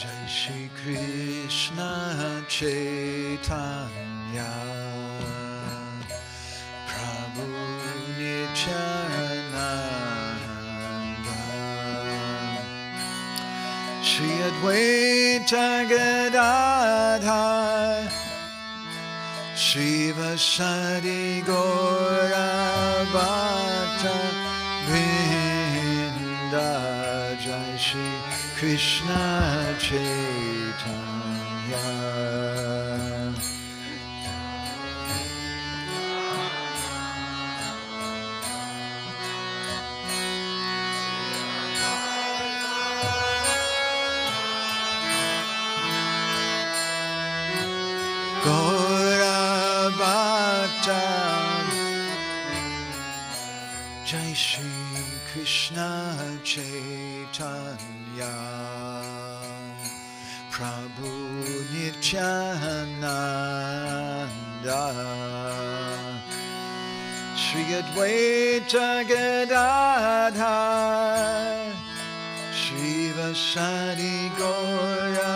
Jai Shri Krishna Chaitanya Prabhu Nityananda Shri Advaita Gadadhar Shiva Sadi Gaura Bhatta Vrinda Jai Shri Krishna Chaitanya Gaura Bhatta Jai Shri Krishna Chaitanya Prabhu Nityananda Shri Advaita Gadadhar Shiva Sadi Gaura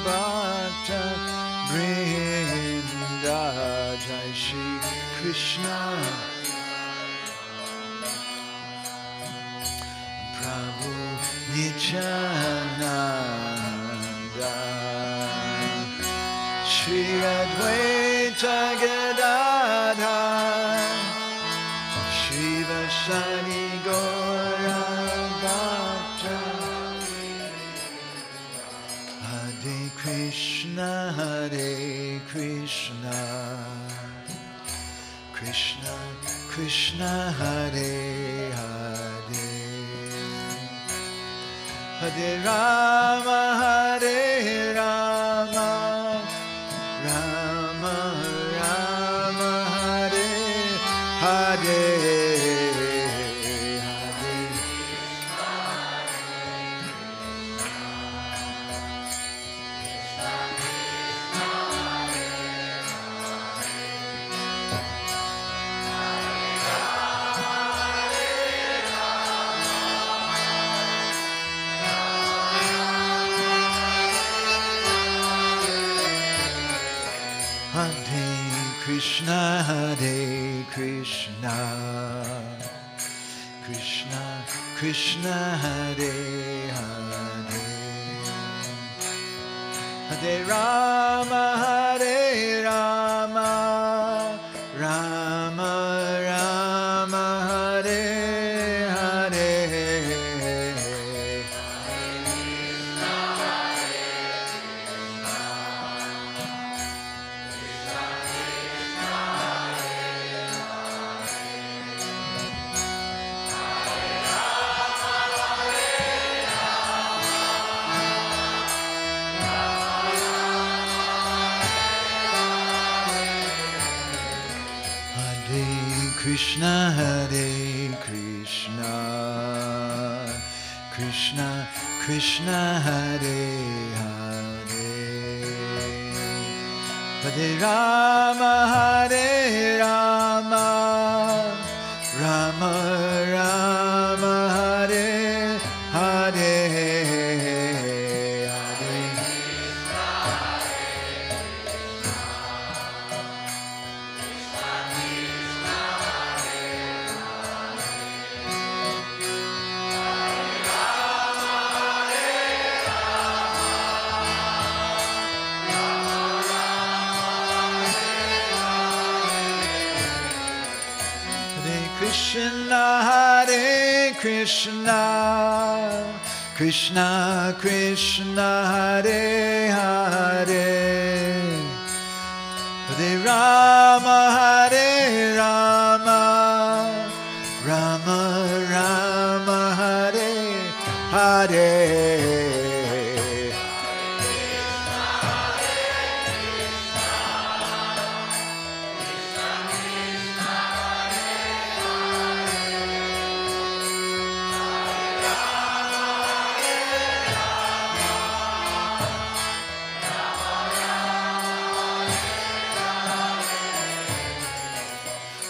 Bhatta Vrinda Jai Shri Krishna Prabhu Nityananda Shri Advaita Gadadhar Shiva Sadi Gaura Bhatta Hare Krishna Krishna Krishna Hare Hare Hare Rama Hare Rama Rama Rama Hare Hare Krishna Hare Krishna Krishna Krishna Hare Hare Hare Rama Hare Rama Rama Rama Hare Hare Krishna Hare Krishna Krishna Krishna Hare Hare Hare Rama Hare Rama Rama Rama Hare Hare Krishna Hare Krishna Krishna Krishna Hare Hare Hare Rama Hare Rama Rama Rama Hare Hare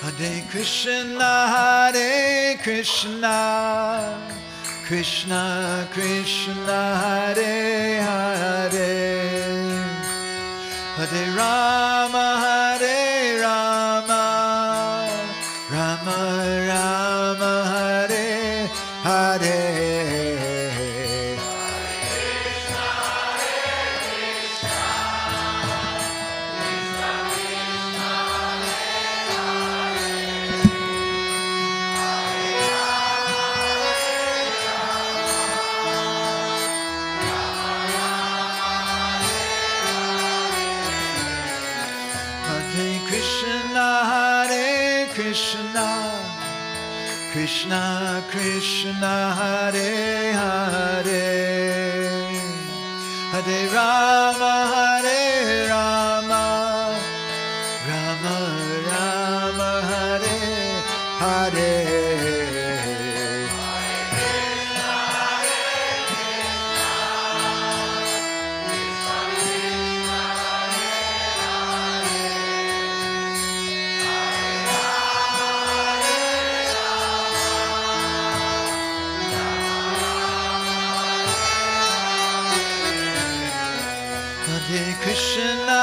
Hare Krishna Hare Krishna Krishna Krishna Hare Hare Hare Rama, Hare Rama, Rama Rama, Hare Hare. Krishna Krishna Hare Hare Hare Rama Hare Rama Rama Rama Hare Hare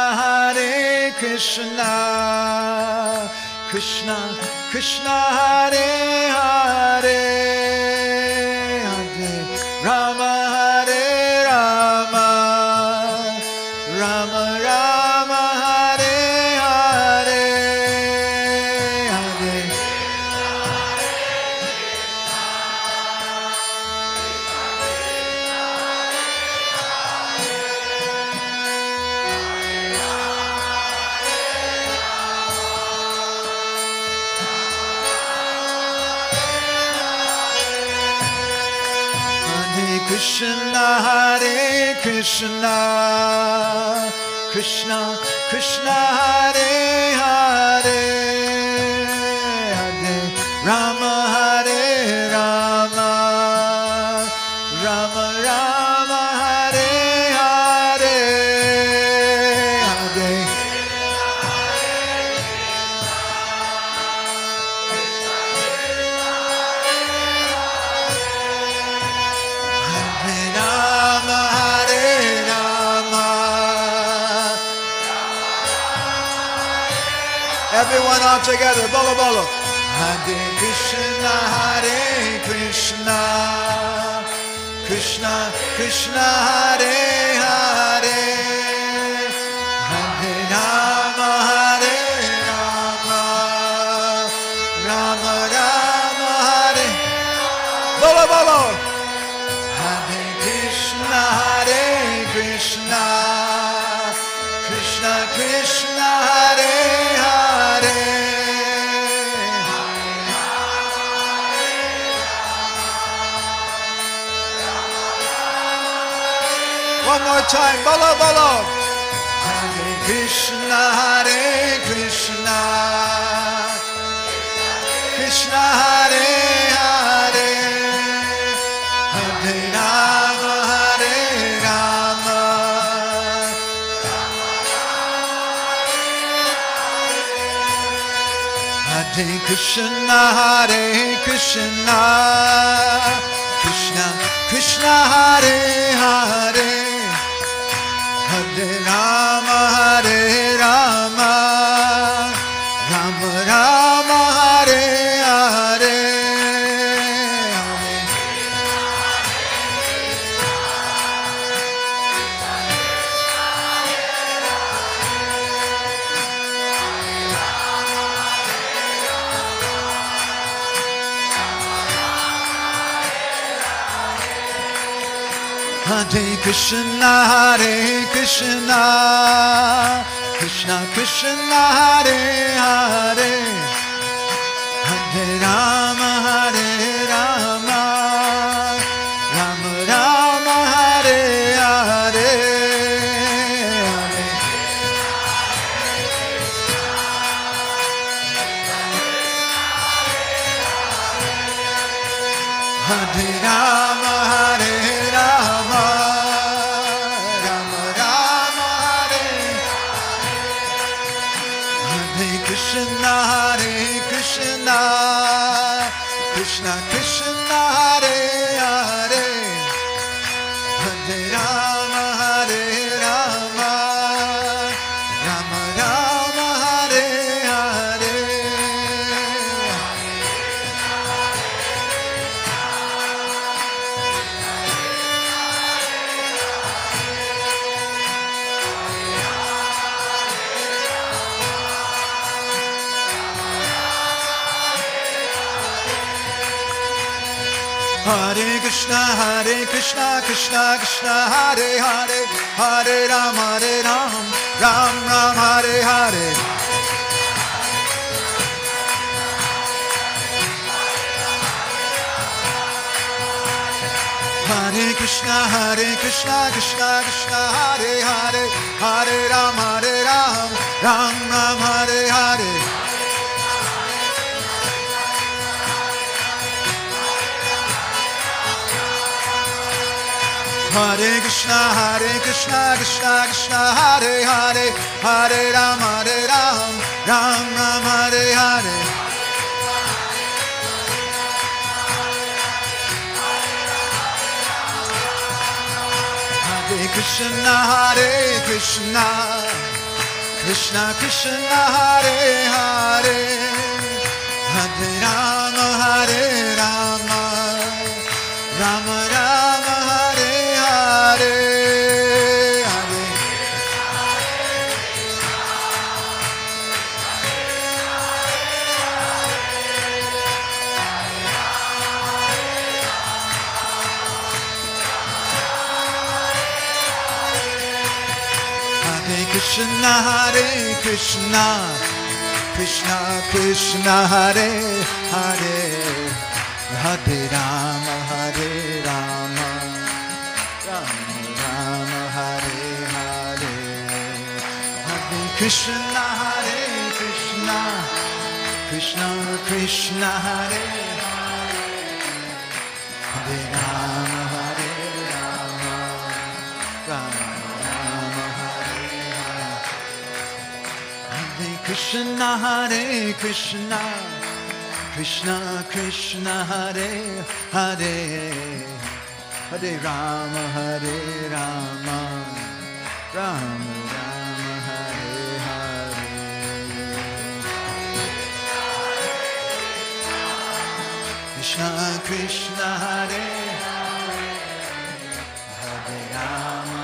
Hare Krishna, Krishna Krishna Hare Hare, Hare Rama Hare Rama, Rama Rama Hare Hare, Hare Krishna Hare Krishna, Krishna Krishna Hare Hare, Hare Rama Hare Rama, Rama Rama Hare Hare, Hare Everyone all together, bolo bolo. Hare Krishna, Hare Krishna, Krishna Krishna Hare Hare, Hare Rama Hare Rama, Rama Rama Hare. Bolo bolo. Hare Krishna, Hare Krishna, Krishna Krishna Hare Hare. One more time, bolo bolo. Hare Krishna, Hare Krishna, Krishna Hare Hare, Hare Rama Hare Rama, Hare Krishna, Hare Krishna, Krishna Krishna Hare Hare, Hare Rama Hare Rama, Rama Rama Hare Hare, Hare Krishna, Hare Krishna, Krishna Krishna Hare Hare, Hare Rama Hare Rama, Rama Rama Hare Hare, Hare Rama Hare Rama, Rama Rama Hare, Hare Krishna, Hare Krishna, Krishna Krishna Hare Hare, Hare Rama Hare Rama, Hare Krishna, Krishna Krishna, Hare Hare, Hare Ram, Ram Ram, Hare Hare. Hare Krishna, Krishna Krishna, Hare Hare, Hare Ram, Ram Ram, Hare Hare. Hare Krishna, Krishna Krishna, Hare Hare, Hare Ram, Ram Ram, Hare Hare. Hare Krishna, Krishna Krishna, Hare Hare, Hare Rama, Rama Rama, Hare Hare, Hare. Hare Krishna, Krishna Krishna, Hare Hare, Hare Rama, Rama Rama, Hare Hare. Hare Krishna, Krishna Krishna, Hare Hare, Hare Rama, Rama Rama, Hare Hare. Hare Krishna, Krishna Krishna, Hare Hare, Hare Rama, Rama Rama, Hare Hare. Krishna Krishna, Hare Hare Rama,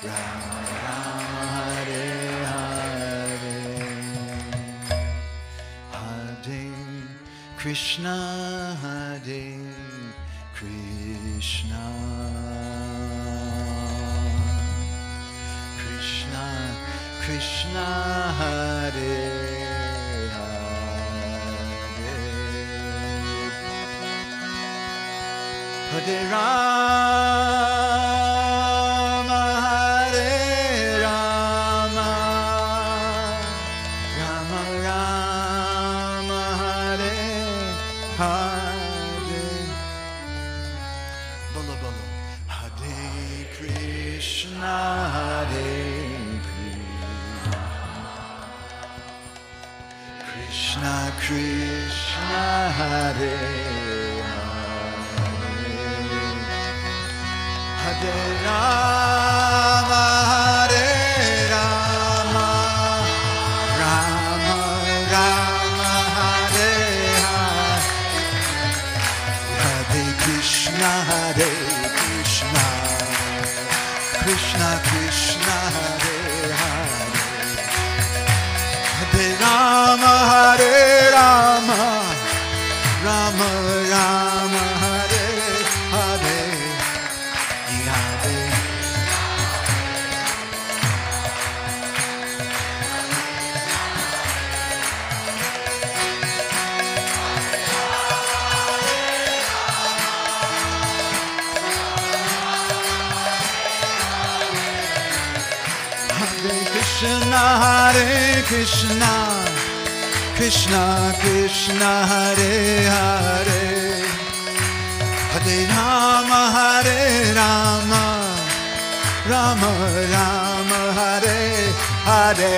Rama Rama, Hare Hare. Hare Krishna, Hare Krishna, Krishna Krishna, Hare Hare, Hare Rama, Hare Rama, Rama Rama, Hare Hare. Bolo bolo. Hare Krishna, Hare Krishna Krishna, Hare Hare Rama, Hare Rama, Rama Rama, Hare Hare, Hare Krishna, Krishna Krishna, Hare Hare, Hare Rama, Hare Rama, Rama Rama, Hare Hare, Hare. Hare Krishna, Krishna Krishna, Hare Hare, Hare Rama, Rama Rama, Hare Hare.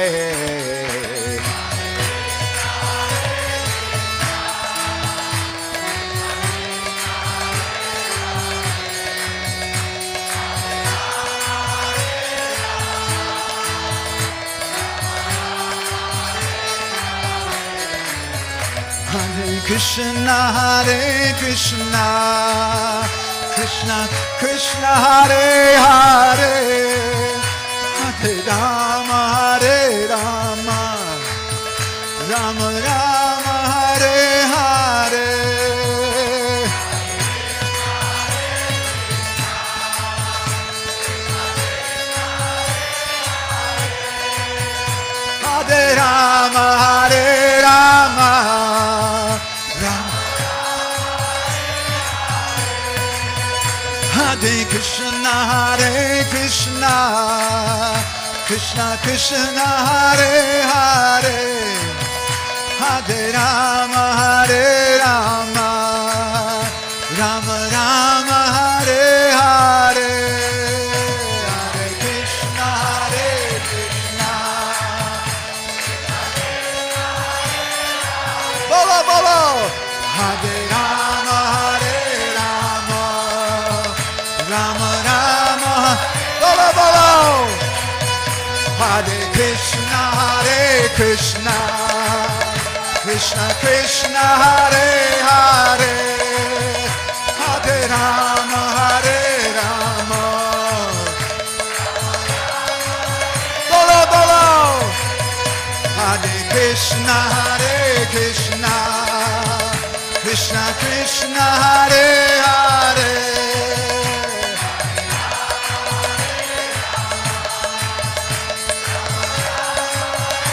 Hare Krishna, Krishna Krishna, Hare Hare, Hare Rama, Rama Rama, Hare Hare, Hare Rama, Hare Rama, Rama. Hare Krishna, Hare Krishna, Krishna Krishna, Hare Hare, Hare Rama, Hare Rama, Rama Rama, Hare Hare, Hare Krishna, Hare Krishna. Bolo, bolo. Hare Rama, Hare Rama, Rama Rama, bolo, bolo. Hare Krishna, Hare Krishna, Krishna Krishna, Hare Hare, Hare Rama, Hare Rama. Bolo, bolo. Hare Krishna, Hare Krishna, Krishna Krishna, Hare Hare.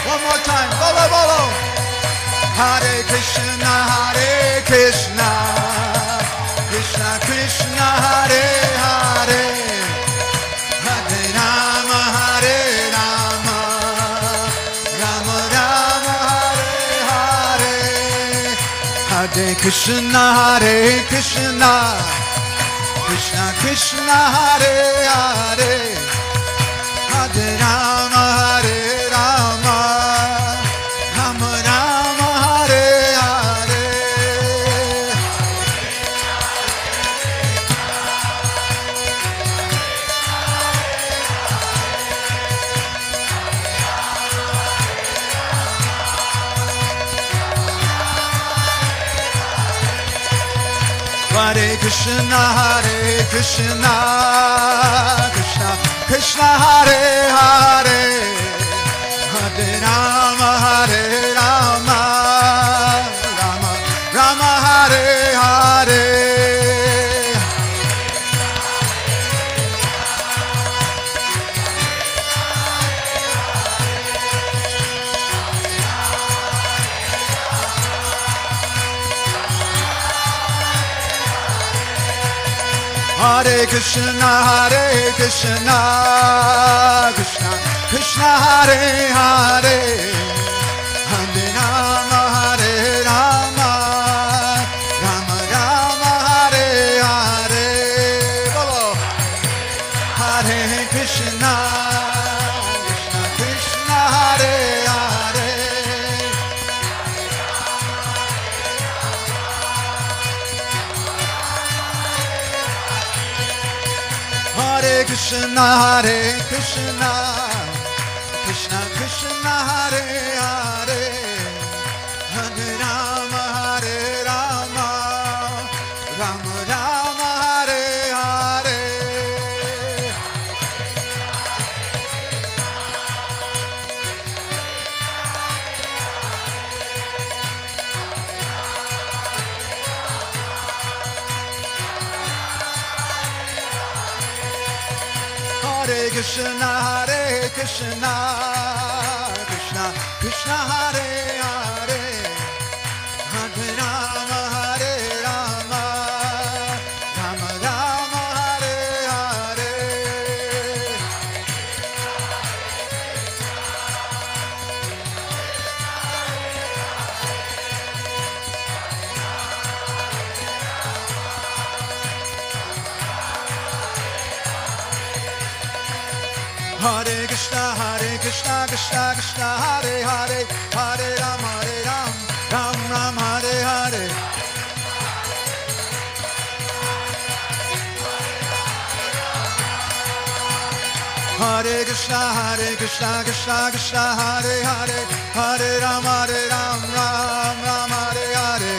One more time, bolo, bolo. Hare Krishna, Hare Krishna, Krishna Krishna, Hare Hare, Hare Rama, Hare Rama, Rama Rama, Hare Hare. Hare Krishna, Hare Krishna, Krishna Krishna, Hare Hare, Hare Rama, Hare Rama, Rama Rama, Hare Hare. Hare Krishna, Hare Krishna, Krishna Krishna, Hare Hare, Hare Rama, Hare Rama, Rama Rama, Hare Hare. Hare Krishna, Hare Krishna, Krishna Krishna, Hare Hare, Hare Rama, Hare Rama, Rama Rama, Hare Hare. Bolo. Hare Krishna, Krishna Krishna, Hare Hare. Hare Krishna, Hare Krishna, Krishna Krishna, Hare Hare, Hare Rama, Hare Rama, Rama Rama, Hare Hare. Hare Krishna, Hare Krishna, Krishna Krishna, Hare Hare, Hare Rama, Hare Rama, Rama Rama, Hare Hare. Hare Krishna, Hare Krishna, Krishna Krishna, Hare Hare, Hare Ram, Ram Ram, Hare Hare. Hare Krishna, Krishna Krishna, Hare Hare, Hare Ram, Ram Ram, Hare Hare.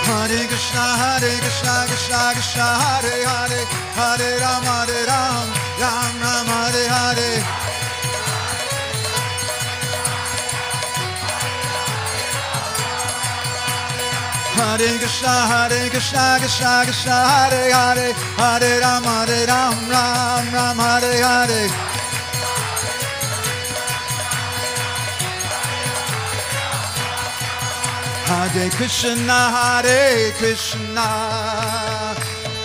Hare Krishna, Krishna Krishna, Hare Hare, Hare Ram, Ram Ram, Hare Hare. Hare Krishna, Krishna Krishna, Hare Hare, Hare Ram, Ram Ram, Hare Hare. Hare Krishna,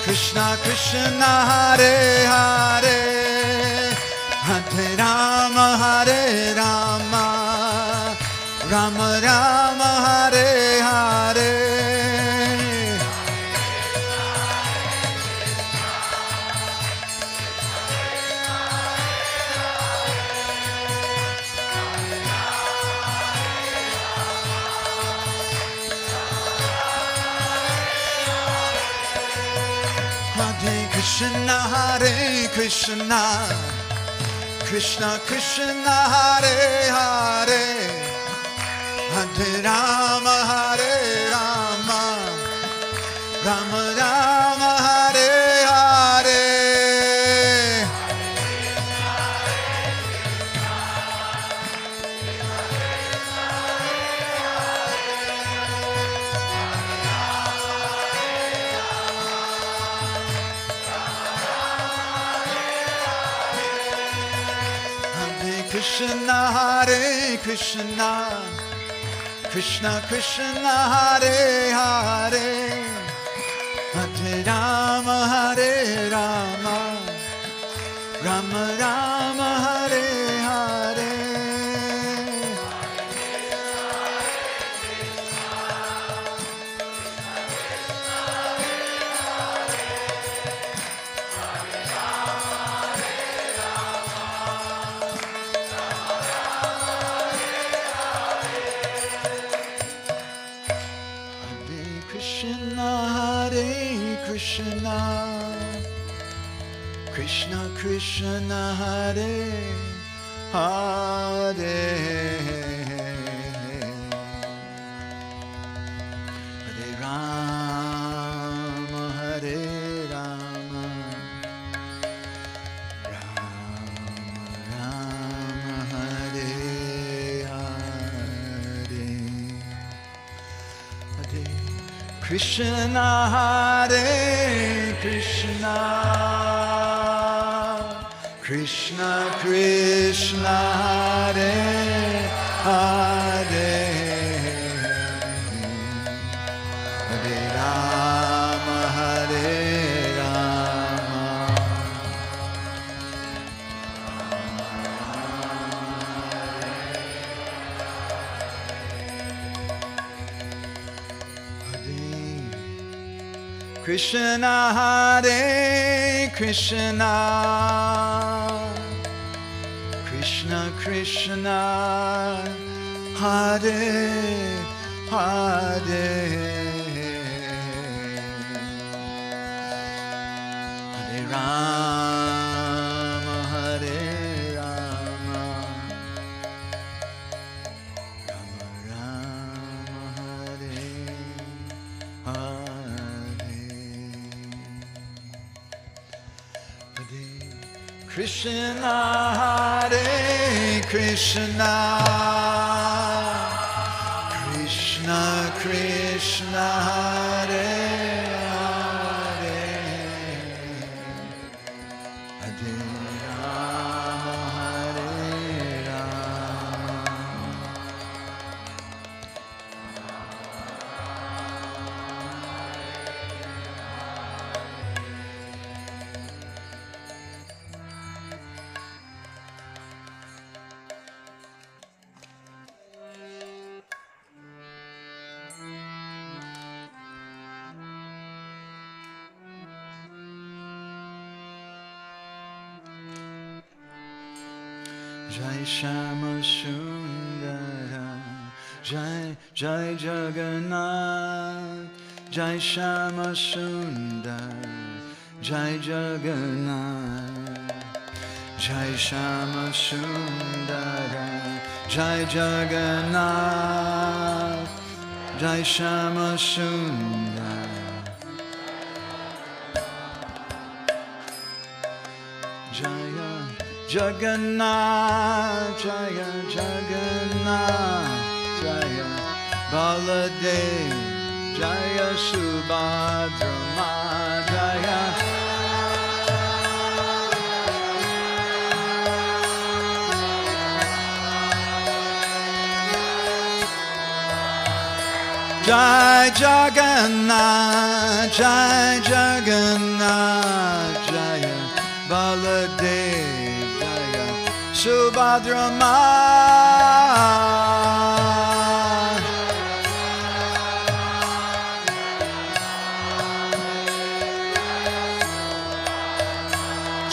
Krishna Krishna, Hare Hare, Hare Rama, Rama Rama, Hare Hare. Hare Krishna, Krishna Krishna, Hare Hare, Hare Rama, Rama Rama, Hare Hare. Krishna, Krishna Krishna, Hare Hare, Hare Rama, Rama Rama, Hare Hare. Krishna Krishna, Hare Hare, Hare Rama, Rama Rama, Hare Hare. Hare Krishna, Krishna Krishna, Hare Hare, Hare Rama, Krishna, Hare Krishna, Krishna Krishna, Hare Hare, Hare Rama, Rama Rama, Hare Hare. Krishna, Hare Krishna, Krishna Krishna, Hare Hare, Hare Rama, Jai Shama Sundara, Jai Jai Jagannath, Jai Shama Sundara, Jai Jagannath, Jai Shama Sundara, Jai Jagannath, Jai Shama Sundara. Jaya Jagannath, Jaya Jagannath, Jaya Baladev, Jaya Subhadra Ma Jaya Jai Jagannath, Jai Jagannath, Jaya Baladev, Jaya Subhadra Ma.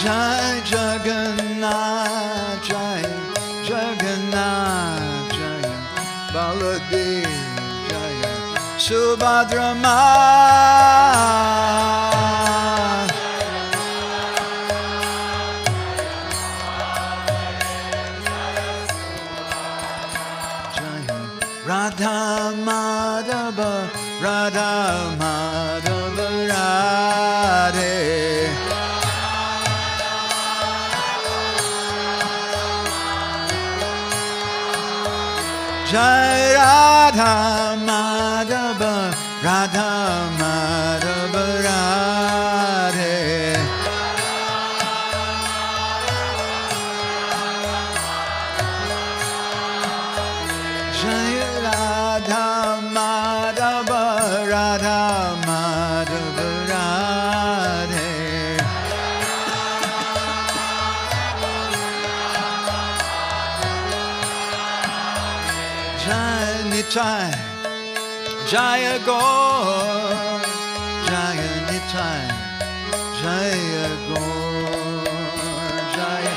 Jai Jagannath, Jai Jagannath, Jaya Baladev, Jaya Subhadra Ma. Jaya Radha Madhava, Radha Madhava Radhe. Jai Radha Madhava, Radha Madhava Radhe. Jai Radha Madhava, Radha Madhava Radhe. Jai Nitai, Jaya Gaur, Jaya Nitai, Jaya Gaur, Jaya.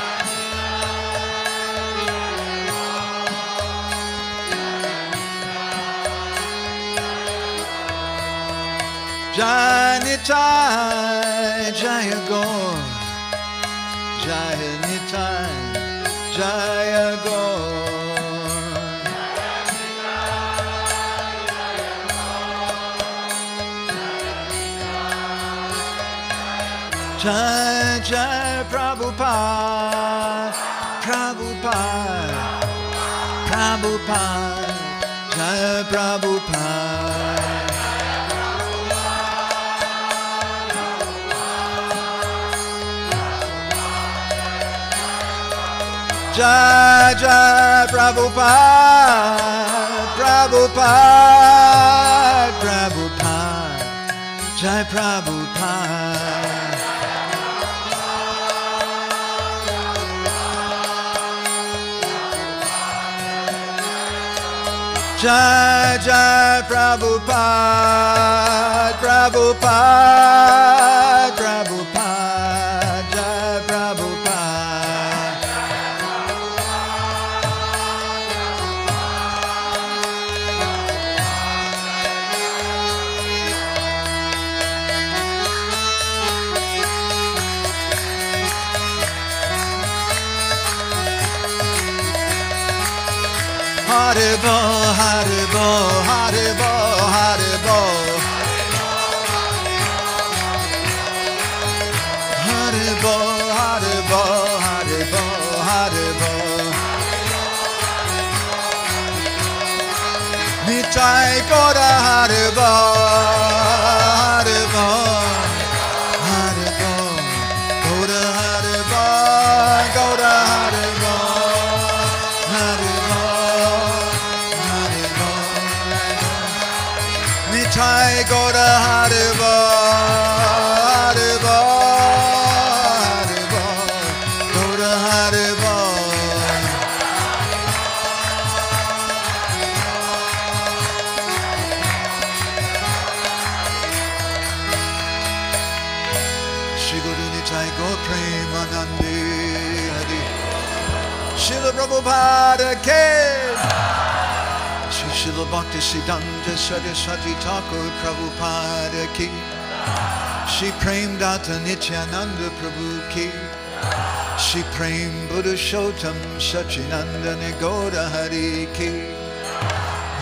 Jaya Nitai, Jaya Gaur, Jaya Nitai, Jaya Gaur. Jai Jai Prabhupada, Prabhupada, Prabhupada, Jai Prabhupada. Jai Jai Prabhupada, Prabhupada, Prabhupada, Jai Prabhupada. Jai Jai Prabhupada, Prabhupada, Prabhupada, Jai Prabhupada. Haribo, Haribo, Haribo, Haribo. Haribo, Haribo, Haribo, Haribo. Nitai Goda Haribo, Haribo, Haribo. Goda Haribo, Goda Haribo, Haribo. Nitai Goda Haribo, Haribo, Haribo, Goda Haribo. Shri Guru Nitai Gaur Premanande Hari Srila Prabhupada Ke Srila Bhakti Siddhanta Saraswati Thakur Prabhupada Ki Shri Prem Data Nityananda Prabhu Ki Shri Prem Buddhashottam Sachinandana Gaura Hari Ki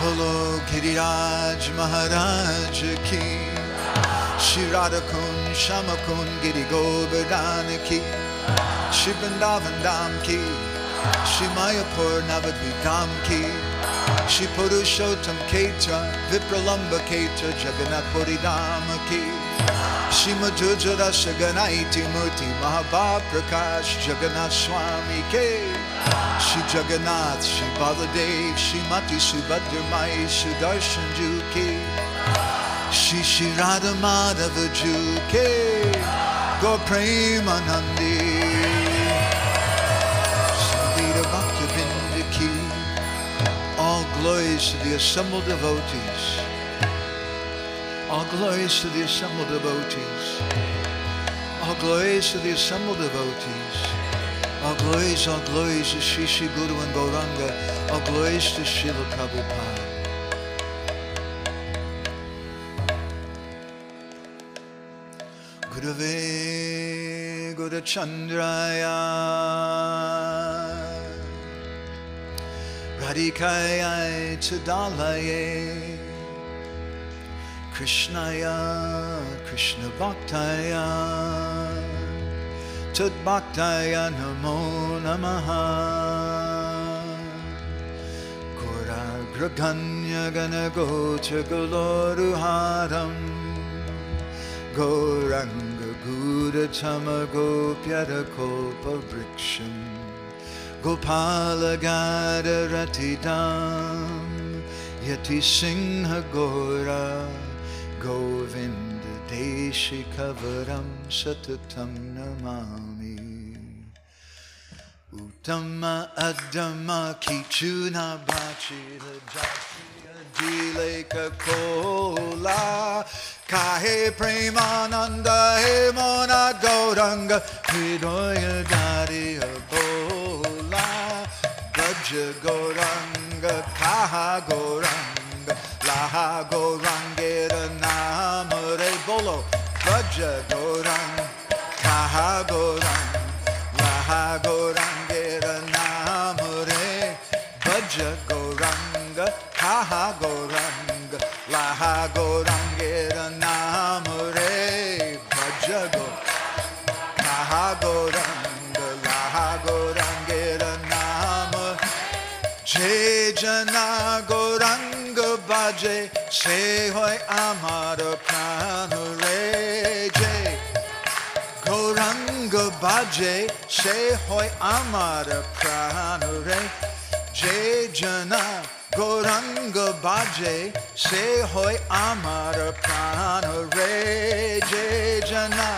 Bolo Giriraj Maharaj Ki Shri Radhakund Shamakund Giri Govardhan Ki Shri Vrindavan Dham Ki Shri Mayapur Navadvip Dham Ki Shri Purushottam Ketra Vipralamba Ketra Jagannath Puridama Ki Shri Madhujara Saganaiti Murti Mahabhav Prakash Jagannath Swami Ke Shri Jagannath Shri Baladev Shri Mati Subhadra Mai Sudarshan Ju Ke Shri Shri Radha Madhava Ju Ke Gaur Premanandi Samvita Bhakta Vinda Ki. All glories to the assembled devotees. All glories to the assembled devotees. All glories to the assembled devotees. All glories to Shri Shri Guru and Gauranga. All glories to Srila Prabhupada. Gurave Guru Chandraya Radhikaya Tadalaye Krishnaya Krishna Bhaktaya Tad Bhaktaya Namo Namaha Gora Graganya Gana Gocha Goloruharam Goranga Gura Tama Gopyara Kopa Briksham Gopala Gada Ratidam Yati Singha Gora Govinda Deshi Kavaram Satatam Namami Uttama Adama Kichuna Bachila Jatiya Dileka Kola Kahe Premananda He Mona Gauranga Hridoya Dariya Bola Braja Gauranga Kaha Gauranga Laha Gaurangera Namare Bolo Braja Gauranga Kaha Gauranga Laha Gaurangera Namare Braja Gauranga Kaha Gauranga Laha Gaurangera Namare Braja Gauranga Kaha Gauranga Laha Gaurangera Namare Jai Jana Gauranga Bhaje Se Hoy Amara Pranare Jai Gauranga Bhaje Se Hoy Amara Pranare Jai Jana Gauranga Bhaje Se Hoy Amara Pranare Jai Jana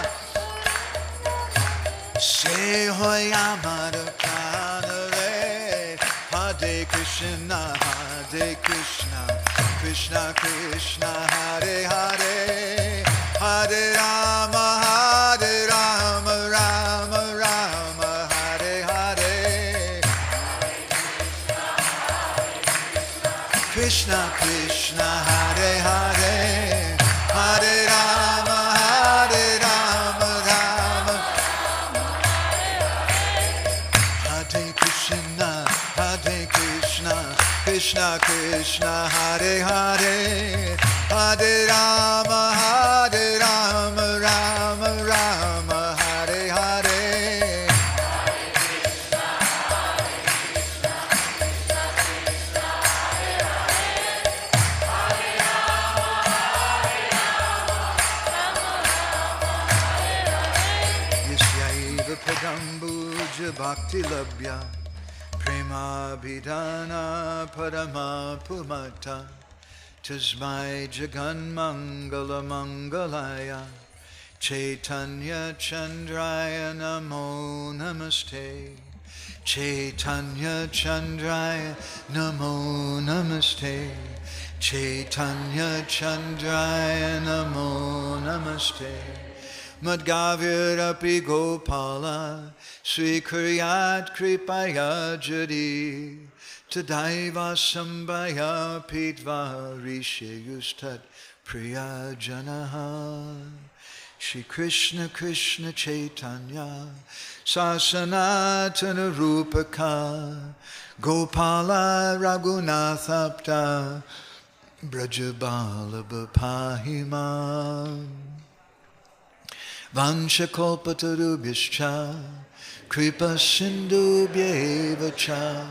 Se Hoy Amara Pranare Hare Krishna Krishna Krishna Hare Hare Hare Rama Rama Rama Hare Hare Krishna Krishna Hare Hare Hare Rama Rama Hare Krishna Krishna Krishna Hare Hare Hare Rama Rama Rama Hare Hare Yasyaiva Padambuja Bhakti Labhya Prema Bhidana Parama Pumata Tasmai Jagan Mangala Mangalaya Chaitanya Chandraya Namo Namaste Chaitanya Chandraya Namo Namaste Chaitanya Chandraya Namo Namaste Madgavirapi Gopala Srikuryat Kripaya Jadi Tadaiva Sambhaya Pitva Rishayustat Priya Janaha Shri Krishna Krishna Chaitanya Sasanatana Rupaka Gopala Raghunathapta Brajabala Bapahima Vanchakalpatarubhyascha Kripa Sindhubhyeva cha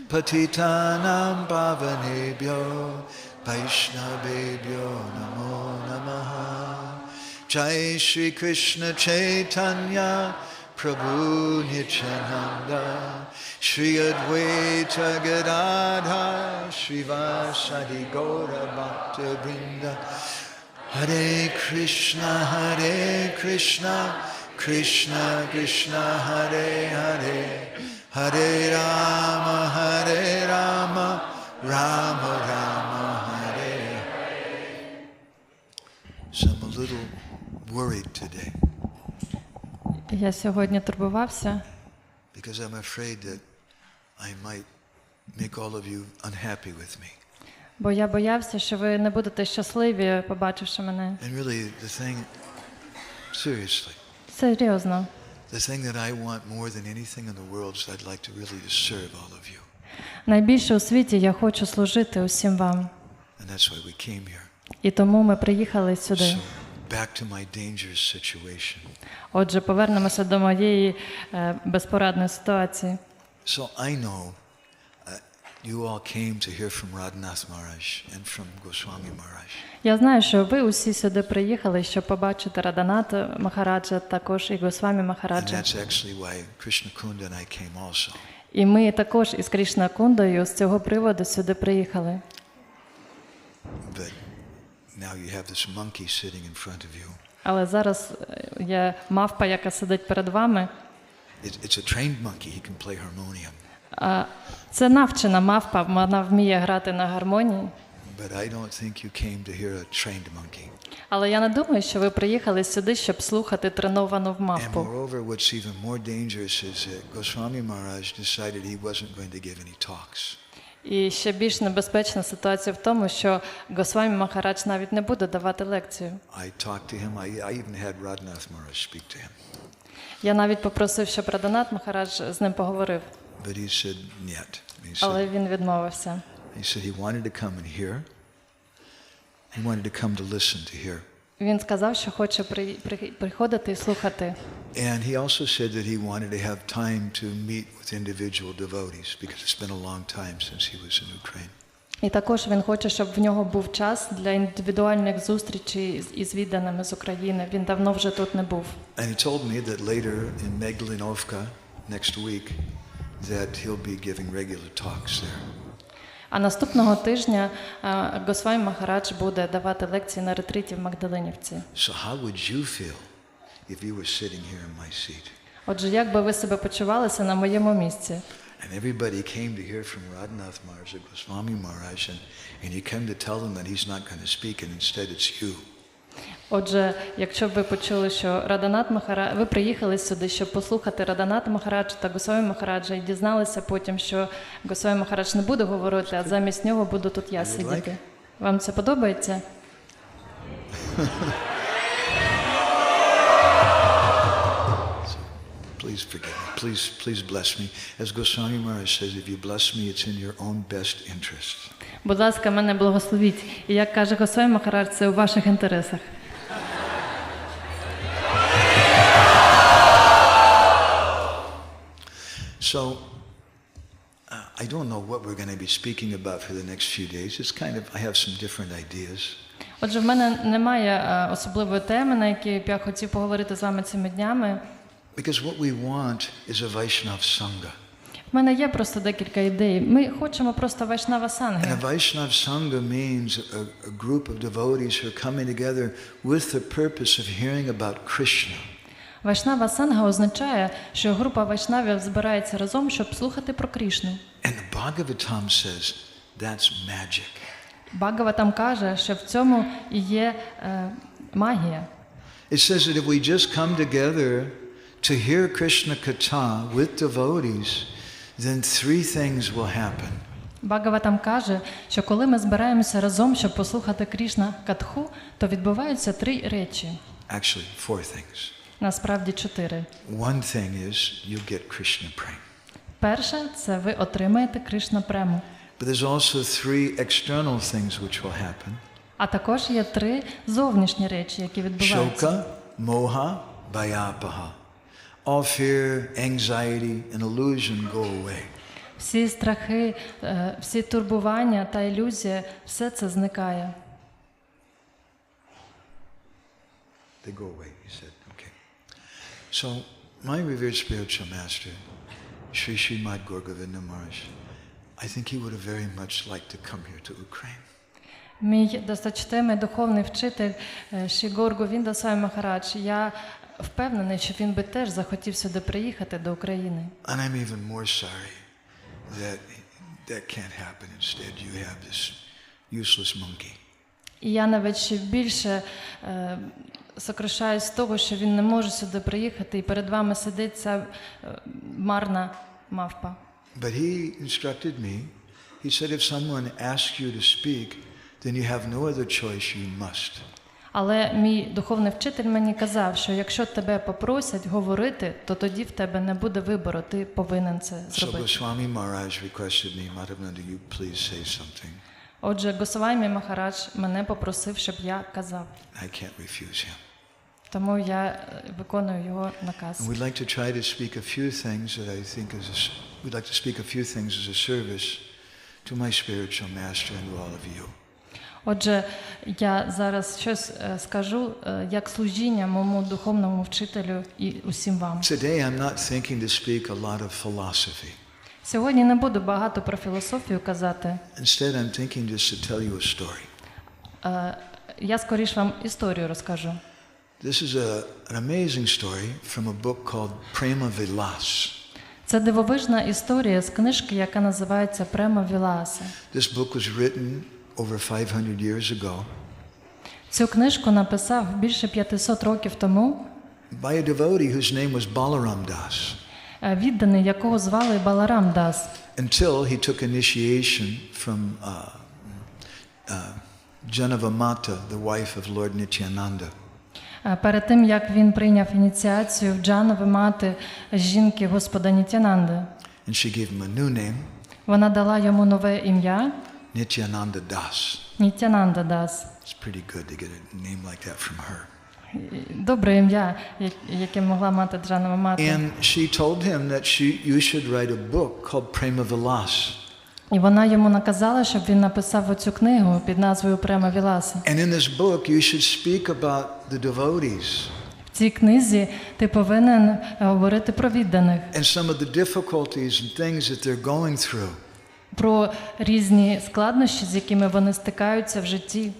Patitanam Pavanebhyo Vaishnavebhyo Namo Namaha. Jai Shri Krishna Chaitanya Prabhu Nityananda Shri Advaita Gadadhar Srivasadi Gaura Bhakta Vrinda Hare Krishna Krishna Krishna Hare Hare Hare Rama Rama Rama Hare. So I'm a little worried today. Я сьогодні турбувався, Because I'm afraid that I might make all of you unhappy with me. бо я боявся, що ви не будете щасливі, побачивши мене. And really the thing, seriously, Серйозно. the thing that I want more than anything in the world is I'd like to really to serve all of you. Найбільше у світі я хочу служити усім вам. And that's why we came here. І тому ми приїхали сюди. So back to my dangerous situation. Отже, повернемося до моєї безпорадної ситуації. So I know you all came to hear from Radhanath Maharaj and from Goswami Maharaj. Я знаю, що ви усі сюди приїхали, щоб побачити Радhaната Махараджа, також і Госвамі And Махараджа. that's actually why Krishna Kunda and I came also. І ми також із Кришна Кундою з цього приводу сюди приїхали. But now you have this monkey sitting in front of you. Але зараз є мавпа, яка сидить перед вами. It's a trained monkey. He can play harmonium. Це навчена мавпа, вона вміє грати на гармонії. But I don't think you came to hear a trained monkey. Але я не думаю, що ви приїхали сюди, щоб слухати треновану And мавпу. moreover, what's even more dangerous is that Goswami Maharaj decided he wasn't going to give any talks. І ще більш небезпечна ситуація в тому, що Госвамі Махарадж навіть не буде давати лекцію. I talked to him. I even had Radhanath Maharaj speak to him. Я навіть попросив, щоб Радhanat Махарадж з ним поговорив, But he said, "Niet." але він відмовився. He said he wanted to come and hear. He wanted to come to listen to hear. Він сказав, що хоче приходити і слухати. And he also said that he wanted to have time to meet with individual devotees because it's been a long time since he was in Ukraine. І також він хоче, щоб в нього був час для індивідуальних зустрічей із відданими з України. Він давно вже тут не був. And he told me that later in Meglinovka next week that he'll be giving regular talks there. А наступного тижня Госвамі Махарадж буде давати лекції на ретриті в Магдалинівці. So how would you feel if you were sitting here in my seat? Отже, як би ви себе почувалися на моєму місці? And everybody came to hear from Radhanath Maharaj or Goswami Maharaj, and you came to tell them that he's not going to speak, and instead it's you. Отже, якщо б ви почули, що Радhanat Махарадж, ви приїхали сюди, щоб послухати Радhaната Махараджа та Госвамі Махараджа, і дізналися потім, що Госвамі Махарадж не буде говорити, а замість нього буду тут я сидіти. Вам це подобається? Please forgive me. Please bless me. As Goswami Maharaj says, if you bless me, it's in your own best interest. Будь ласка, мене благословіть. І як каже Госвамі Махарадж, це у ваших інтересах. So, I don't know what we're going to be speaking about for the next few days. It's kind of, I have some different ideas. Отже, в мене немає особливої теми, на якій б я хотів поговорити з вами цими днями. Because what we want is a Vaishnava Sangha. В мене є просто декілька ідей. Ми хочемо просто Вайшнава Санги. And a Vaishnava Sangha means a group of devotees who are coming together with the purpose of hearing about Krishna. Вайшнава Санга означає, що група вайшнавів збирається разом, щоб слухати про Кришну. And the Bhagavatam says that's magic. Бхагаватам каже, що в цьому і є магія. It says that if we just come together to hear Krishna Katha with devotees, then three things will happen. Бхагаватам каже, що коли ми збираємося разом, щоб послухати Кришна Катху, то відбуваються три речі. Actually, four things. Насправді чотири. One thing is you get Krishna prema. Перше – це ви отримаєте Кришна прему. But there's also three external things which will happen. А також є три зовнішні речі, які відбуваються. Shoka, moha, bhayapaha. All fear, anxiety, and illusion go away. Всі страхи, всі турбування та ілюзія, все це зникає. They go away, he said. Okay. So, my revered spiritual master, Sri Mадгавананда Пр, I think he would have very much liked to come here to Ukraine. Мій досточтимий духовний вчитель Шрі Говардhan Свамі Махарадж, я впевнений, що він би теж захотів сюди приїхати до України. And I'm even more sorry that can't happen. Instead, you have this useless monkey. І я навіть ще більше сокрушаюсь з того, що він не може сюди приїхати, і перед вами сидить ця марна мавпа. But he instructed me. He said, if someone asks you to speak, then you have no other choice, you must. Але мій духовний вчитель мені казав, що якщо тебе попросять говорити, то тоді в тебе не буде вибору, ти повинен це зробити. So Goswami Maharaj requested me, Madhavananda, you please say something. Отже, Госвамі Махарадж мене попросив, щоб я казав. I can't refuse him. Тому я виконую його наказ. And we'd like to try to speak a few things that I think we'd like to speak a few things as a service to my spiritual master and to all of you. Отже, я зараз щось скажу як служіння моєму духовному вчителю і усім вам. Today I'm not thinking to speak a lot of philosophy. Сьогодні не буду багато про філософію казати. Instead I'm thinking just to tell you a story. Я скоріш вам історію розкажу. This is an amazing story from a book called Prema Vilas. Це дивовижна історія з книжки, яка називається Према Віласа. This book was written over 500 years ago. Цю книжку написав більше 500 років тому By a devotee whose name was Balaram Das. Відданий, якого звали Баларам Дас. Until he took initiation from Janavamata, the wife of Lord Nityananda. Перед тим, як він прийняв ініціацію в Джанови мати жінки Господа Нітянанди. And she gave him a new name. Вона дала йому нове ім'я Nityananda Das. Нітянанда Дас. It's pretty good to get a name like that from her. Добре ім'я, яке могла мати Джанова мати. And she told him that you should write a book called Prema Vilas. І вона йому наказала, щоб він написав оцю книгу під назвою Према Віласа. And in this book you should speak about the devotees. В цій книзі ти повинен говорити про відданих. And some of the difficulties and things that they're going through. Про різні складнощі, з якими вони стикаються в житті.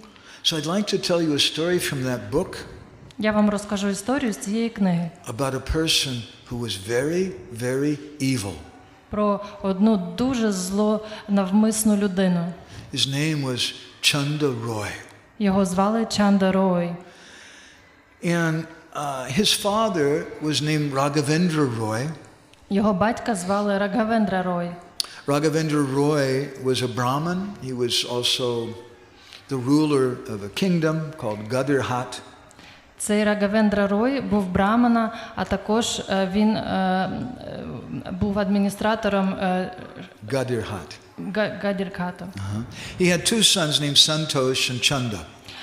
So I'd like to tell you a story from that book. Я вам розкажу історію з цієї книги. About a person who was very, very evil. Про одну дуже злонавмисну людину. His name was Chanda Roy. Його звали Чанда Рой. And his father was named Raghavendra Roy. Його батька звали Рагавендра Рой. Raghavendra Roy was a Brahmin. He was also the ruler of a kingdom called Gadarhat. Цей Рагавендра Рой був брамана, а також він був адміністратором Гадірхату. He had two sons named Santosh and Chanda.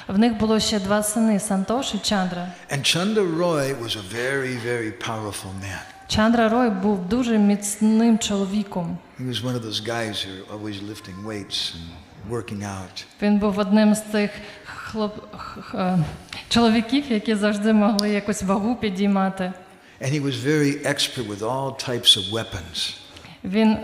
В них було ще два сини, Сантош і Чандра. And Chanda Roy was a very, very powerful man. Чандра Рой був дуже міцним чоловіком. He was one of those guys who are always lifting weights and working out. Він був одним з тих чоловіків, які завжди могли якусь вагу підіймати. And he was very expert with all types of weapons. Він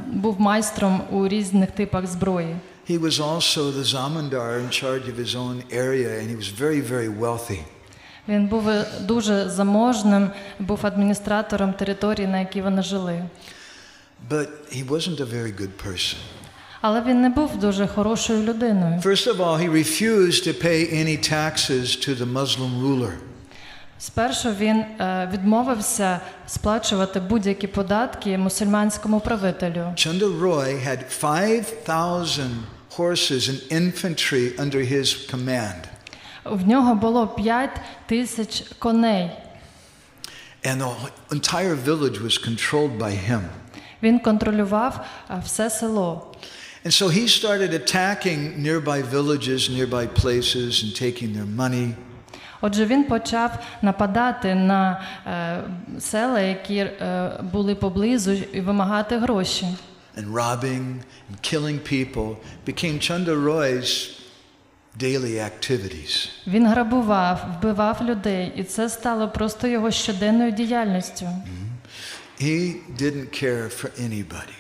був майстром у різних типах зброї. He was also the zamindar in charge of his own area, and he was very, very wealthy. Він був дуже заможним, був адміністратором території, на якій вони жили. But he wasn't a very good person. Але він не був дуже хорошою людиною. First of all, he refused to pay any taxes to the Muslim ruler. Спершу він відмовився сплачувати будь-які податки мусульманському правителю. Chanda Roy had 5,000 horses and infantry under his command. В нього було 5,000 коней. And the entire village was controlled by him. Він контролював все село. And so he started attacking nearby villages, nearby places and taking their money. Отже, він почав нападати на села, які були поблизу, і вимагати гроші. And robbing and killing people became Chanda Roy's daily activities. Він грабував, вбивав людей, і це стало просто його щоденною діяльністю. He didn't care for anybody.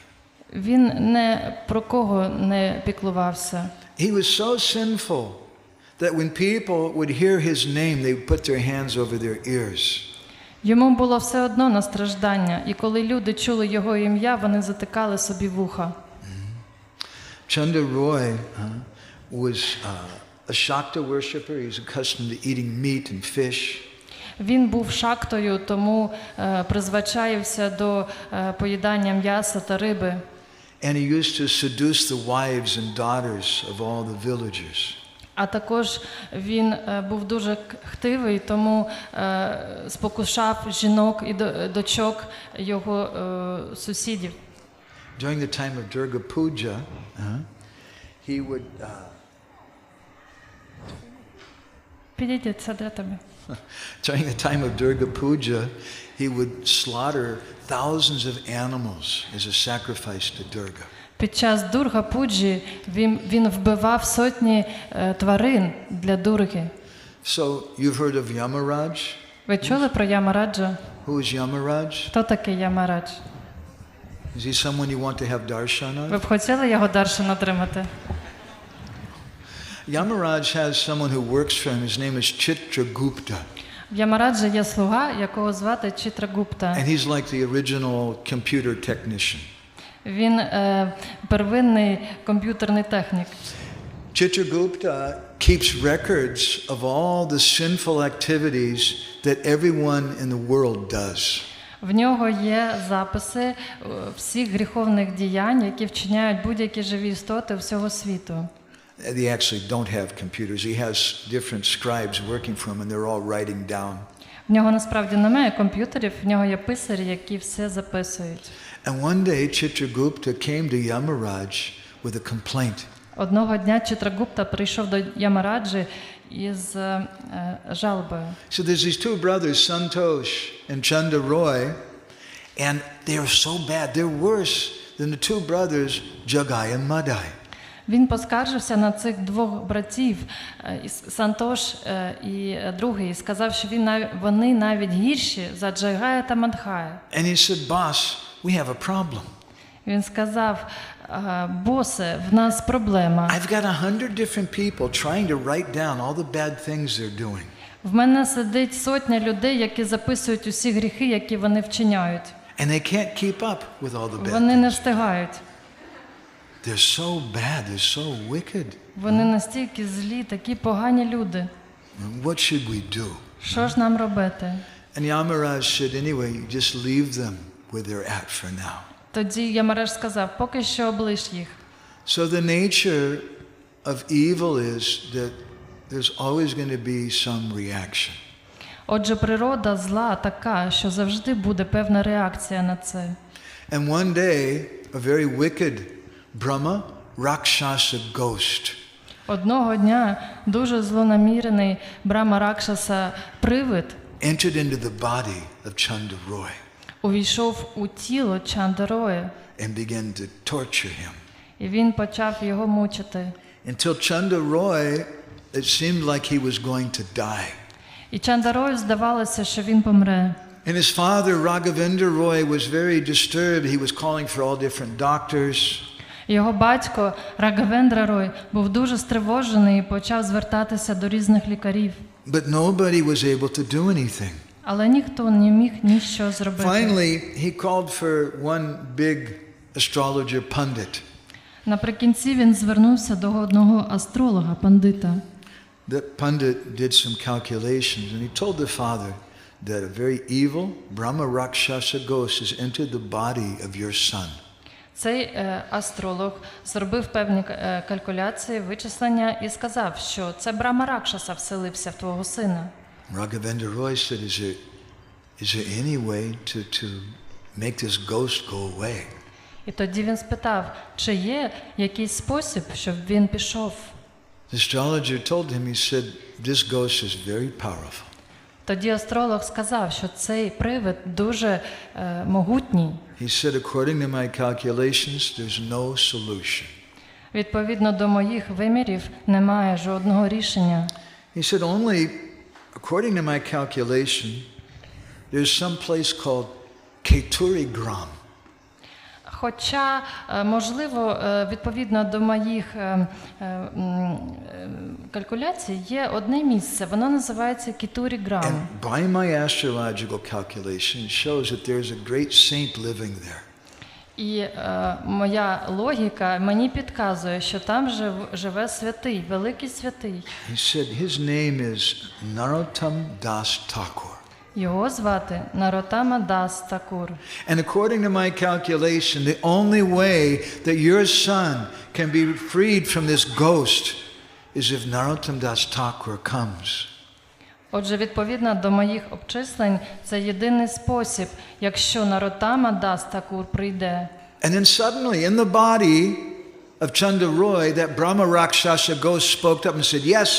Він не про кого не піклувався. He was so sinful that when people would hear his name, they would put their hands over their ears. Йому було все одно на страждання, і коли люди чули його ім'я, вони затикали собі вуха. Chanda Roy was a Shakta worshipper. He was accustomed to eating meat and fish. Він був шактою, тому призвичаївся до поїдання м'яса та риби. And he used to seduce the wives and daughters of all the villagers. А також він був дуже хтивий, тому спокушав жінок і дочок його сусідів. During the time of Durga Puja, he would Підійдіть, це для тебе. during the time of Durga Puja, he would slaughter thousands of animals as a sacrifice to Durga. Під час Дурга-пуджі він вбивав сотні тварин для Дурги. So you've heard of Yamaraj? Ви чули про Ямараджа? Who is Yamaraj? Хто такий Ямарадж? Is he someone you want to have darshan Ви of? б хотіли його даршан отримати? Yamaraj has someone who works for him. His name is Chitragupta. В Ямараджа є слуга, якого звати Читрагупта. And he's like the original computer technician. Він первинний комп'ютерний технік. Chitragupta keeps records of all the sinful activities that everyone in the world does. В нього є записи всіх гріховних діянь, які вчиняють будь-які живі істоти всього світу. They actually don't have computers. He has different scribes working for him, and they're all writing down. В нього насправді немає комп'ютерів, в нього є писарі, які все записують. And one day Chitragupta came to Yamaraj with a complaint. Одного дня Читрагупта прийшов до Ямараджі із жалобою. So there's these two brothers, Santosh and Chanda Roy, and they are so bad. They're worse than the two brothers, Jagai and Madai. Він поскаржився на цих двох братів, Сантош і другий, і сказав, що вони навіть гірші за Джагая та Мадхая. And he said, boss, we have a problem. Він сказав, босе, в нас проблема. I've got 100 different people trying to write down all the bad things they're doing. В мене сидить сотня людей, які записують усі гріхи, які вони вчиняють. And they can't keep up with all the bad Вони не things. встигають. They're so bad, they're so wicked. Вони настільки злі, такі погані люди. What should we do? Що ж нам робити? And Yamaraj said, anyway, you just leave them where they're at for now. Тоді Ямараш сказав, поки що облиш їх. So the nature of evil is that there's always going to be some reaction. Отже, природа зла така, що завжди буде певна реакція на це. And one day, a very wicked Brahma, Rakshasa ghost, Одного дня дуже злонамірений Брама Ракшаса привид entered into the body of Chanda Roy увійшов у тіло Чандароя, and began to torture him. і він почав його мучити. Until Chanda Roy, it seemed like he was going to die. І Чандарою здавалося, що він помре. And his father, Raghavendra Roy, was very disturbed. He was calling for all different doctors. Його батько Рагавендра Рой був дуже стривожений і почав звертатися до різних лікарів. But nobody was able to do anything. Але ніхто не міг ніщо зробити. Finally, he called for one big astrologer pundit. Наприкінці він звернувся до одного астролога, пандита. The pundit did some calculations, and he told the father that a very evil Brahma Rakshasa ghost has entered the body of your son. Цей астролог зробив певні калькуляції, вичислення і сказав, що це Брама Ракшаса вселився в твого сина. Raghavendra Roy said, is there any way to make this ghost go away? І тоді він спитав, чи є якийсь спосіб, щоб він пішов. The astrologer told him, he said, this ghost is very powerful. Тоді астролог сказав, що цей привид дуже могутній. He said, according to my calculations, there's no solution. Відповідно до моїх вимірів немає жодного рішення. He said, only, according to my calculation, there's some place called Keturigram. Хоча, можливо, відповідно до моїх калькуляцій, є одне місце, воно називається Кетуріграм. And by my astrological calculation, it shows that there's a great saint living there. І моя логіка мені підказує, що там живе святий, великий святий. He said his name is Narottam Das Thakur. Його звати Нароттама Дас Такур. And according to my calculation, the only way that your son can be freed from this ghost is if Narottam Das Thakur comes. Отже, відповідно до моїх обчислень, це єдиний спосіб, якщо Нароттама Дас Такур прийде. And then suddenly, in the body of Chanda Roy, that Brahma Rakshasa ghost spoke up and said, yes,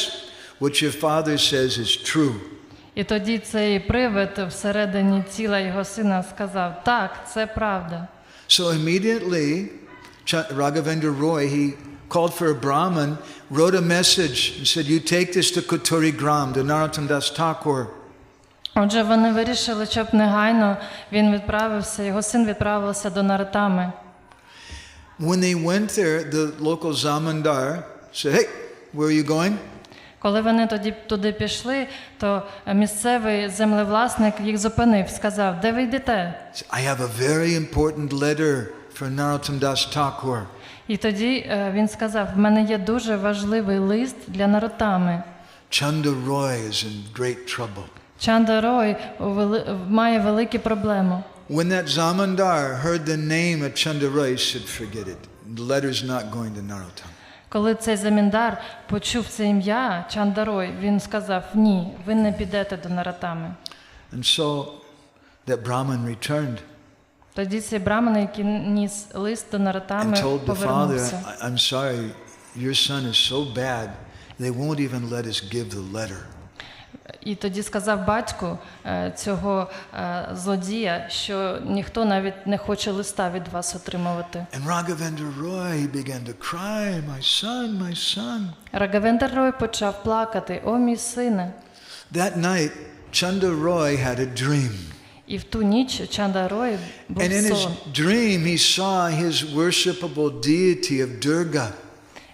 what your father says is true. І тоді цей привид всередині тіла його сина сказав, так, це правда. So immediately, Raghavendra Roy, he called for a Brahmin, wrote a message and said, you take this to Keturigram, to Narottam Das Thakur. Отже, вони вирішили, щоб негайно він відправився, його син відправився до Нароттами. When they went there, the local zamindar said, hey, where are you going? Коли вони тоді туди пішли, то місцевий землевласник їх зупинив, сказав, де ви йдете? I have a very important letter for Narottam Das Thakur. І тоді він сказав, в мене є дуже важливий лист для Нароттами. Chanda Roy is in great trouble. Чанда Рой має великі проблеми. When that zamindar heard the name of Chanda Roy, he said, forget it. The letter's not going to Narottam. Коли цей заміндар почув це ім'я, Чанда Рой, він сказав, ні, ви не підете до Нароттами. And so that Brahmin returned Тоді цей браман, який ніс лист до and Нароттами, told the father, повернувся. I'm sorry, your son is so bad, they won't even let us give the letter. І тоді сказав батьку цього злодія, що ніхто навіть не хоче листа від вас отримувати. And Raghavendra Roy, he began to cry, my son, my son. Рагавендра Рой почав плакати, о мій сине. That night, Chanda Roy had a dream. І в ту ніч Чанда Рой був And in his сон. dream, he saw his worshipable deity of Durga.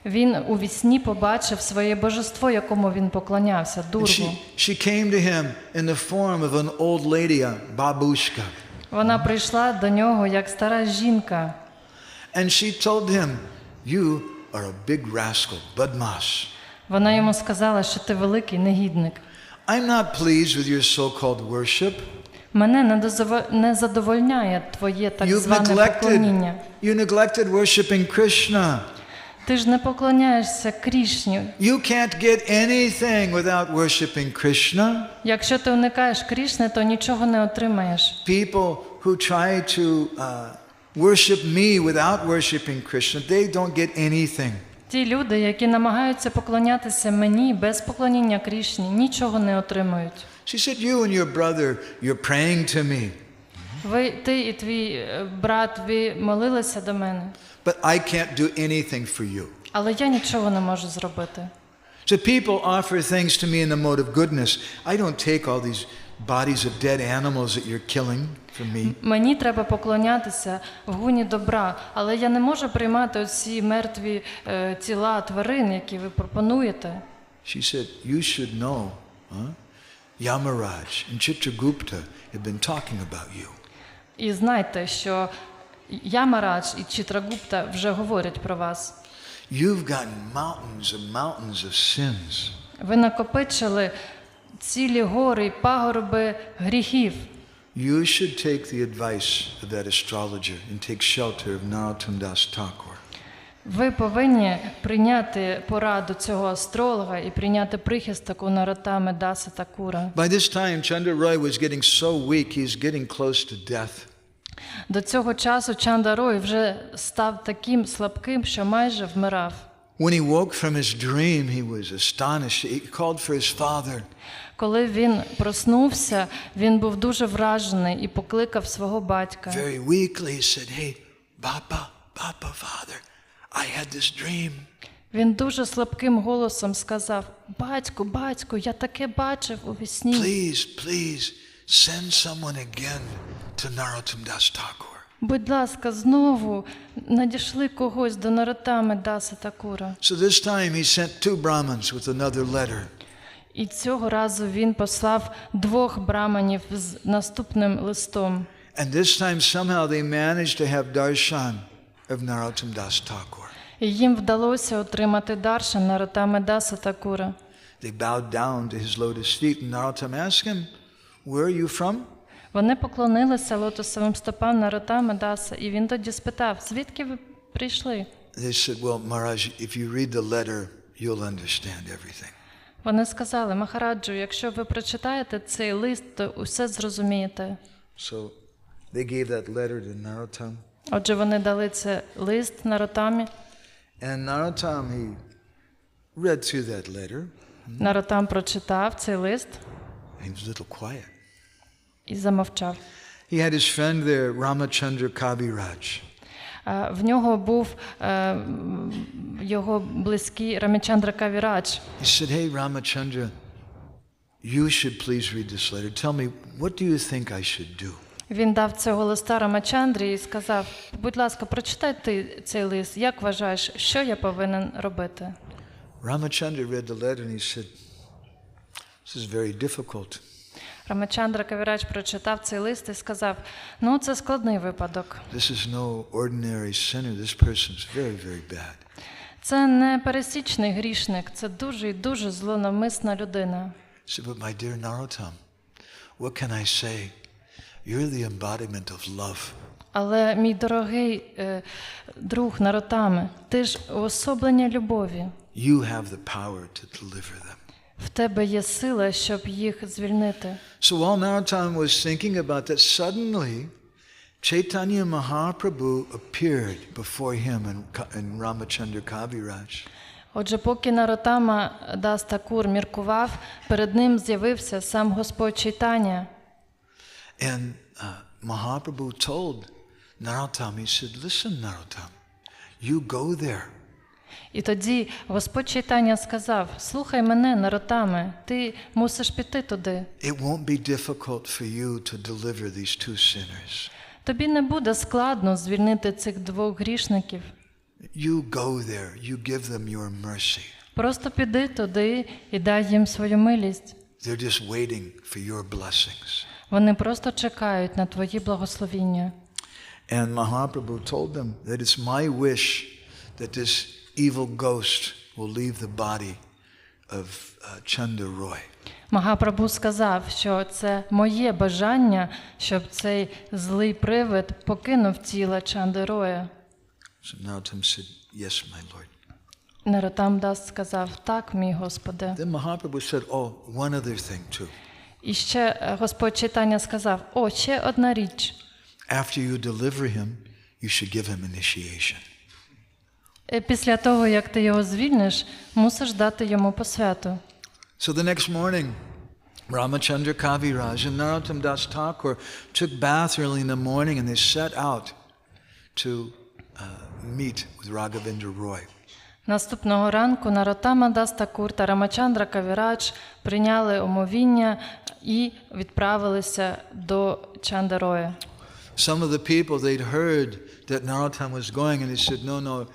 Він у вісні побачив своє божество, якому він поклонявся, And Дургу. she came to him in the form of an old lady, a babushka. Вона прийшла до нього як стара жінка. And she told him, you are a big rascal, badmash. Вона йому сказала, що ти великий негідник. I'm not pleased with your so-called worship. Мене не задовольняє твоє так зване поклоніння. You neglected worshiping Krishna. Ти ж не поклоняєшся Крішні. You can't get anything without worshiping Krishna. Якщо ти уникаєш Крішни, то нічого не отримаєш. People who try to worship me without worshiping Krishna, they don't get anything. Ті люди, які намагаються поклонятися мені без поклоніння Крішні, нічого не отримують. She said, you and your brother, you're praying to me. Ти і твій брат, ви молилися до мене. But I can't do anything for you. Але я нічого не можу зробити. So people offer things to me in the mode of goodness. I don't take all these bodies of dead animals that you're killing from me. Мені треба поклонятися в гуні добра, але я не можу приймати оці мертві тіла тварин, які ви пропонуєте. She said, you should know, Yamaraj and Chitragupta have been talking about you. І знайте, що Ямарадж і Чітрагупта вже говорять про вас. You've got mountains of sins. Ви накопичили цілі гори і пагорби гріхів. You should take the advice of that astrologer and take shelter of Narottam Das Thakur. Ви повинні прийняти пораду цього астролога і прийняти прихисток у Нароттами Даса Такура. By this time, Chanda Roy was getting so weak, he's getting close to death. До цього часу Чанда Рой вже став таким слабким, що майже вмирав. When he woke from his dream, he was astonished. He called for his father. Коли він проснувся, він був дуже вражений і покликав свого батька. Very weakly he said, "Hey, Papa, Father, I had this dream." Він дуже слабким голосом сказав: батьку, я таке бачив у вісні. Please, send someone again to Narottam Das Thakur. Будь ласка, знову надішли когось до Нароттами Даса Такура. So this time he sent 2 Brahmins with another letter. І цього разу він послав 2 браманів з наступним листом. And this time somehow they managed to have darshan of Narottam Das Thakur. І їм вдалося отримати даршан Нароттами Даса Такура. They bowed down to his lotus feet, and Narottam asked him, "Where are you from?" Вони поклонилися лотосовим стопам Нароттами Даса, і він тоді спитав: звідки ви прийшли? They said, "Well, Maharaj, if you read the letter, you'll understand everything." Вони сказали: Махараджу, якщо ви прочитаєте цей лист, то усе зрозумієте. So they gave that letter to Narottam. Отже, вони дали цей лист Нароттамі. And Narottam, he read through that letter. Нароттам прочитав цей лист He was a little quiet. і замовчав. He had his friend there, Ramachandra Kaviraj. В нього був його близький Рамачандра Кавірадж. He said, "Hey, Ramachandra, you should please read this letter. Tell me, what do you think I should do?" Він дав цього листа Рамачандрі і сказав: будь ласка, прочитай ти цей лист. Як вважаєш, що я повинен робити? Ramachandra read the letter and he said, "This is very difficult." Рамачандра Кавірадж прочитав цей лист і сказав: це складний випадок. This is no ordinary sinner. This person's very, very bad. Це не пересічний грішник, це дуже і дуже злонавмисна людина. He said, "But my dear Narottam, what can I say? You're the embodiment of love." Але, мій дорогий друг Нароттаме, ти ж уособлення любові. You have the power to deliver them. В тебе є сила, щоб їх звільнити. So while Narottam was thinking about that, suddenly Chaitanya Mahaprabhu appeared before him and Ramachandra Kaviraj. Отже, поки Нароттама Дас Такур міркував, перед ним з'явився сам Господь Чайтаня. And Mahaprabhu told Narottam, he said, "Listen, Narottam, you go there." І тоді Господь Чайтаня сказав: слухай мене, Нароттаме, ти мусиш піти туди. It won't be difficult for you to deliver these 2 sinners. Тобі не буде складно звільнити цих 2 грішників. You go there, you give them your mercy. Просто піди туди і дай їм свою милість. They're just waiting for your blessings. Вони просто чекають на твої благословіння. And Mahaprabhu told them that it's my wish that this evil ghost will leave the body of Chanda Roy. Магапрабху сказав, що це моє бажання, щоб цей злий привид покинув тіло Чанди Роя. So Narottam said, "Yes, my lord." Нароттам Дас сказав: так, мій Господи. Then Mahaprabhu said, "Oh, one other thing too. І ще Господь Чайтаня сказав: ще одна річ. After you deliver him, you should give him initiation." Після того, як ти його звільниш, мусиш дати йому посвяту. So the next morning, Ramachandra Kaviraj and Narottam Das Thakur took bath early in the morning and they set out to meet with Raghavendra Roy. Наступного ранку Нароттама Дас Такур та Рамачандра Кавірадж прийняли омовіння і відправилися до Чанди Роя. Some of the people, they'd heard that Narottam was going and they said, no,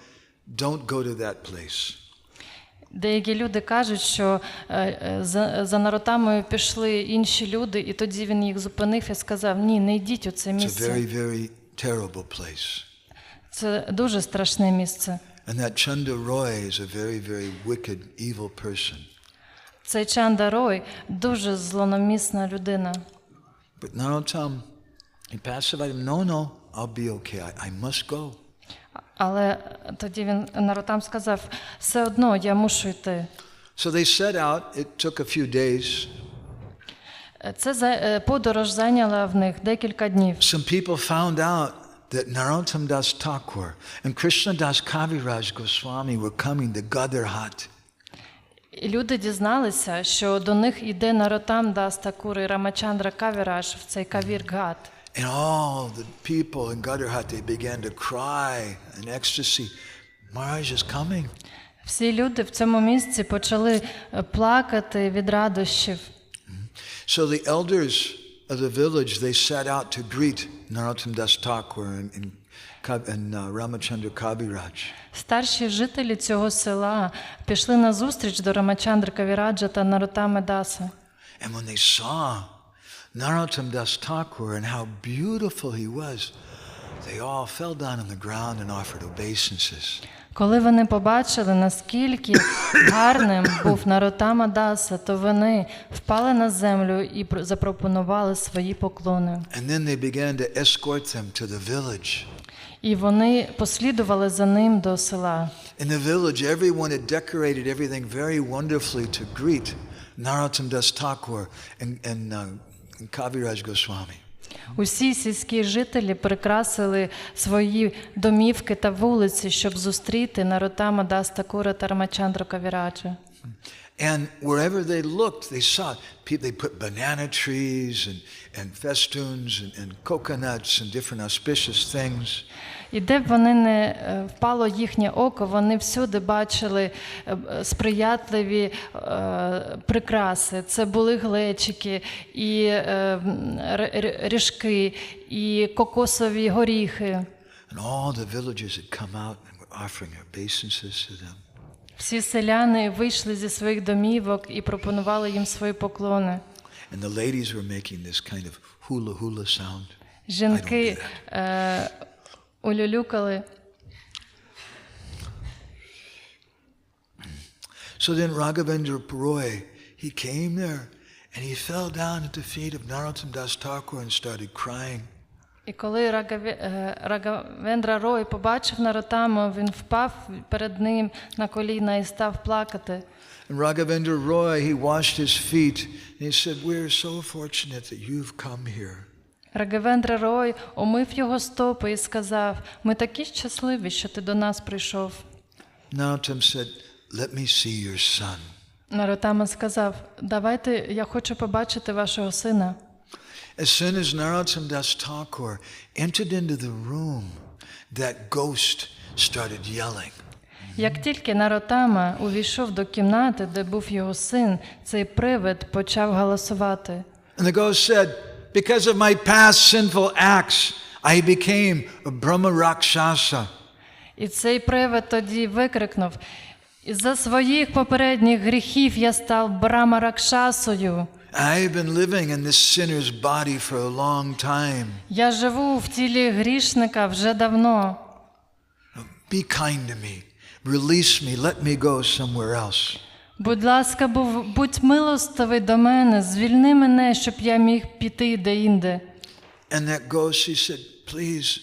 don't go to that place. Деякі люди кажуть, що за Нароттамою пішли інші люди, і тоді він їх зупинив і сказав: ні, не йдіть у це місце. It's a very, very terrible place. Це дуже страшне місце. And that Chanda Roy is a very, very wicked, evil person. Цей Чанда Рой дуже злонамісна людина. But Narottam, he pacified him, no, I'll be okay, I must go. Але тоді Нароттам сказав: все одно я мушу йти. So they set out, it took a few days. Це подорож зайняла в них декілька днів. Some people found out that Narottam Das Thakur and Krishna Das Kaviraj Goswami were coming to Gadharhat. І люди дізналися, що до них іде Нароттам Дас Такур і Рамачандра Кавіраж в цей Кавір-Ґат. And all the people in Gadharhat, they began to cry in ecstasy. Maharaj is coming. Всі люди в цьому місці почали плакати від радощів. So the elders of the village, they set out to greet Narottam Das Thakur and Ramachandra Kaviraj. Старші жителі цього села пішли на зустріч до Рамачандри Кавіраджа та Нароттами Даса. And when they saw Narottam Das Thakur and how beautiful he was, they all fell down on the ground and offered obeisances. Коли вони побачили, наскільки гарним був Нароттама Даса, то вони впали на землю і запропонували свої поклони. And then they began to escort them to the village. І вони послідували за ним до села. In the village, everyone had decorated everything very wonderfully to greet Narottam Das Thakur and Kaviraj Goswami. Усі сільські жителі прикрасили свої домівки та вулиці, щоб зустріти Нароттама Дас Такура та Рамачандру Кавіраджа. And wherever they looked, they saw they put banana trees and festoons and coconuts and different auspicious things. І де б вони не впало їхнє око, вони всюди бачили сприятливі прикраси. Це були глечики, і ріжки, і кокосові горіхи. And all the villagers had come out and were offering obeisances to them. Всі селяни вийшли зі своїх домівок і пропонували їм свої поклони. And the ladies were making this kind of hula sound. Жінки улюлюкали. So then Raghavendra Roy, he came there and he fell down at the feet of Narottam Das Thakur and started crying. І коли Рагавендра Рой побачив Нароттаму, він впав перед ним на коліна і став плакати. And Raghavendra Roy, he washed his feet and he said, "We're so fortunate that you've come here." Рагавендра Рой омив його стопи і сказав: "Ми такі щасливі, що ти до нас прийшов." Narottam said, "Let me see your son." Нароттама сказав: "Давайте, я хочу побачити вашого сина." As soon as Narottam Das Thakur entered into the room, that ghost started yelling. Як тільки Нароттама увійшов до кімнати, де був його син, цей привид почав галасувати. And the ghost said, "Because of my past sinful acts, I became a Brahma Rakshasa." І цей привид тоді викрикнув: "Із-за своїх попередніх гріхів я став Брама Ракшасою. I've been living in this sinner's body for a long time. Я живу в тілі грішника вже давно. Be kind to me. Release me. Let me go somewhere else." Будь ласка, будь милостивий до мене, звільни мене, щоб я міг піти де-інде. And that ghost, he said, please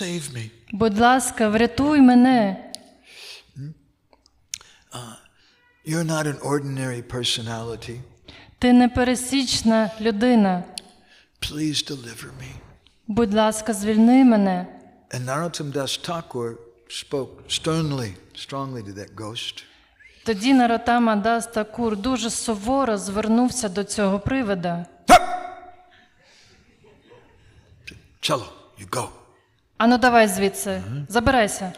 save me. Будь ласка, врятуй мене. You're not an ordinary personality. Ти не пересічна людина. Please deliver me. Будь ласка, звільни мене. And Narottam Das Thakur spoke strongly to that ghost. Тоді Нароттама Дас Такур дуже суворо звернувся до цього привида. Chalo, you go. Ану, давай звідси, забирайся.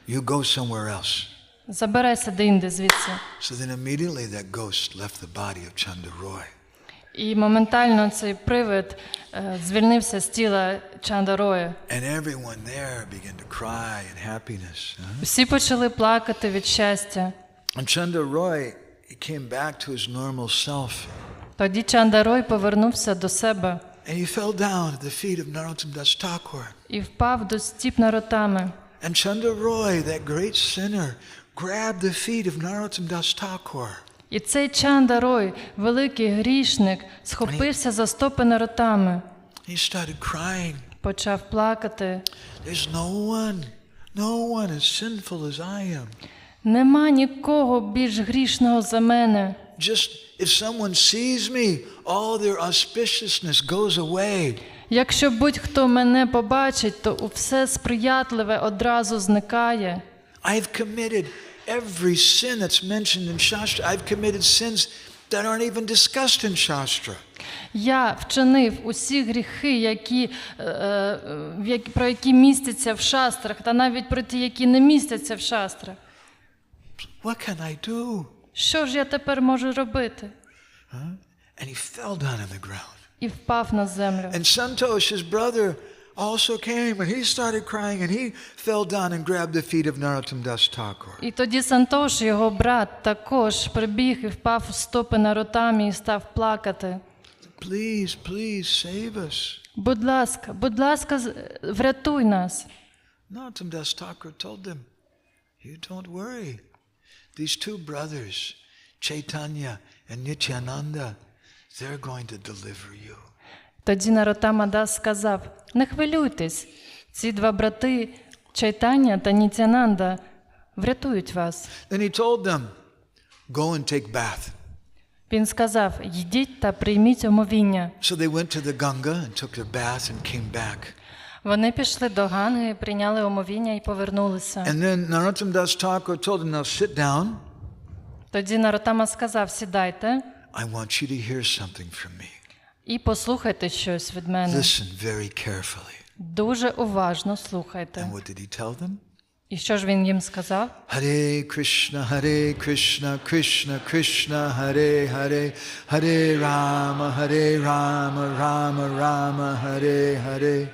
You go somewhere else. Забирайся де-інде звідси. So then immediately that ghost left the body of Chanda Roy. І моментально цей привид звільнився з тіла Чанда Роя. And everyone there began to cry in happiness. Всі почали плакати від щастя. And Chanda Roy, he came back to his normal self. Тоді Чанда Рой повернувся до себе. And he fell down at the feet of Narottam Das Thakur. І впав до стіп Нароттами. And Chanda Roy, that great sinner, grabbed the feet of Narottam Das Thakur. І цей Чанда Рой, великий грішник, схопився за стопи Нароттами. He started crying. Почав плакати. There's no one as sinful as I am. Нема нікого більш грішного за мене. Just if someone sees me, all their auspiciousness goes away. Якщо будь-хто мене побачить, то все сприятливе одразу зникає. I've committed every sin that's mentioned in Shastra. I've committed sins that aren't even discussed in Shastra. Я вчинив усі гріхи, про які містяться в шастрах, та навіть про ті, які не містяться в шастрах. What can I do? Що ж я тепер можу робити? And he fell down on the ground. І впав на землю. And Santosh, his brother, also came and he started crying and he fell down and grabbed the feet of Narottam Das Thakur. І тоді Сантош, його брат, також прибіг і впав у стопи Нароттамі і став плакати. Please, please save us. Будь ласка, врятуй нас. Narottam Das Thakur told them, you don't worry. These two brothers, Chaitanya and Nityananda, they're going to deliver you. Тоді Нароттама Дас сказав: не хвилюйтесь, ці два брати, Чайтання та Нітянанда, врятують вас. Then he told them, go and take bath. Він сказав: йдіть та прийміть омовіння. So they went to the Ganga and took their bath and came back. Вони пішли до Ганги, прийняли омовіння і повернулися. And then Narottam Das Thakur told them, now sit down. Тоді Нароттама сказав: сідайте I want you to hear something from me. і послухайте щось від мене. Listen very carefully. Дуже уважно слухайте. And what did he tell them? І що ж він їм сказав? Hare Krishna, Krishna Krishna, Hare Hare, Hare Rama, Rama Rama, Hare Hare.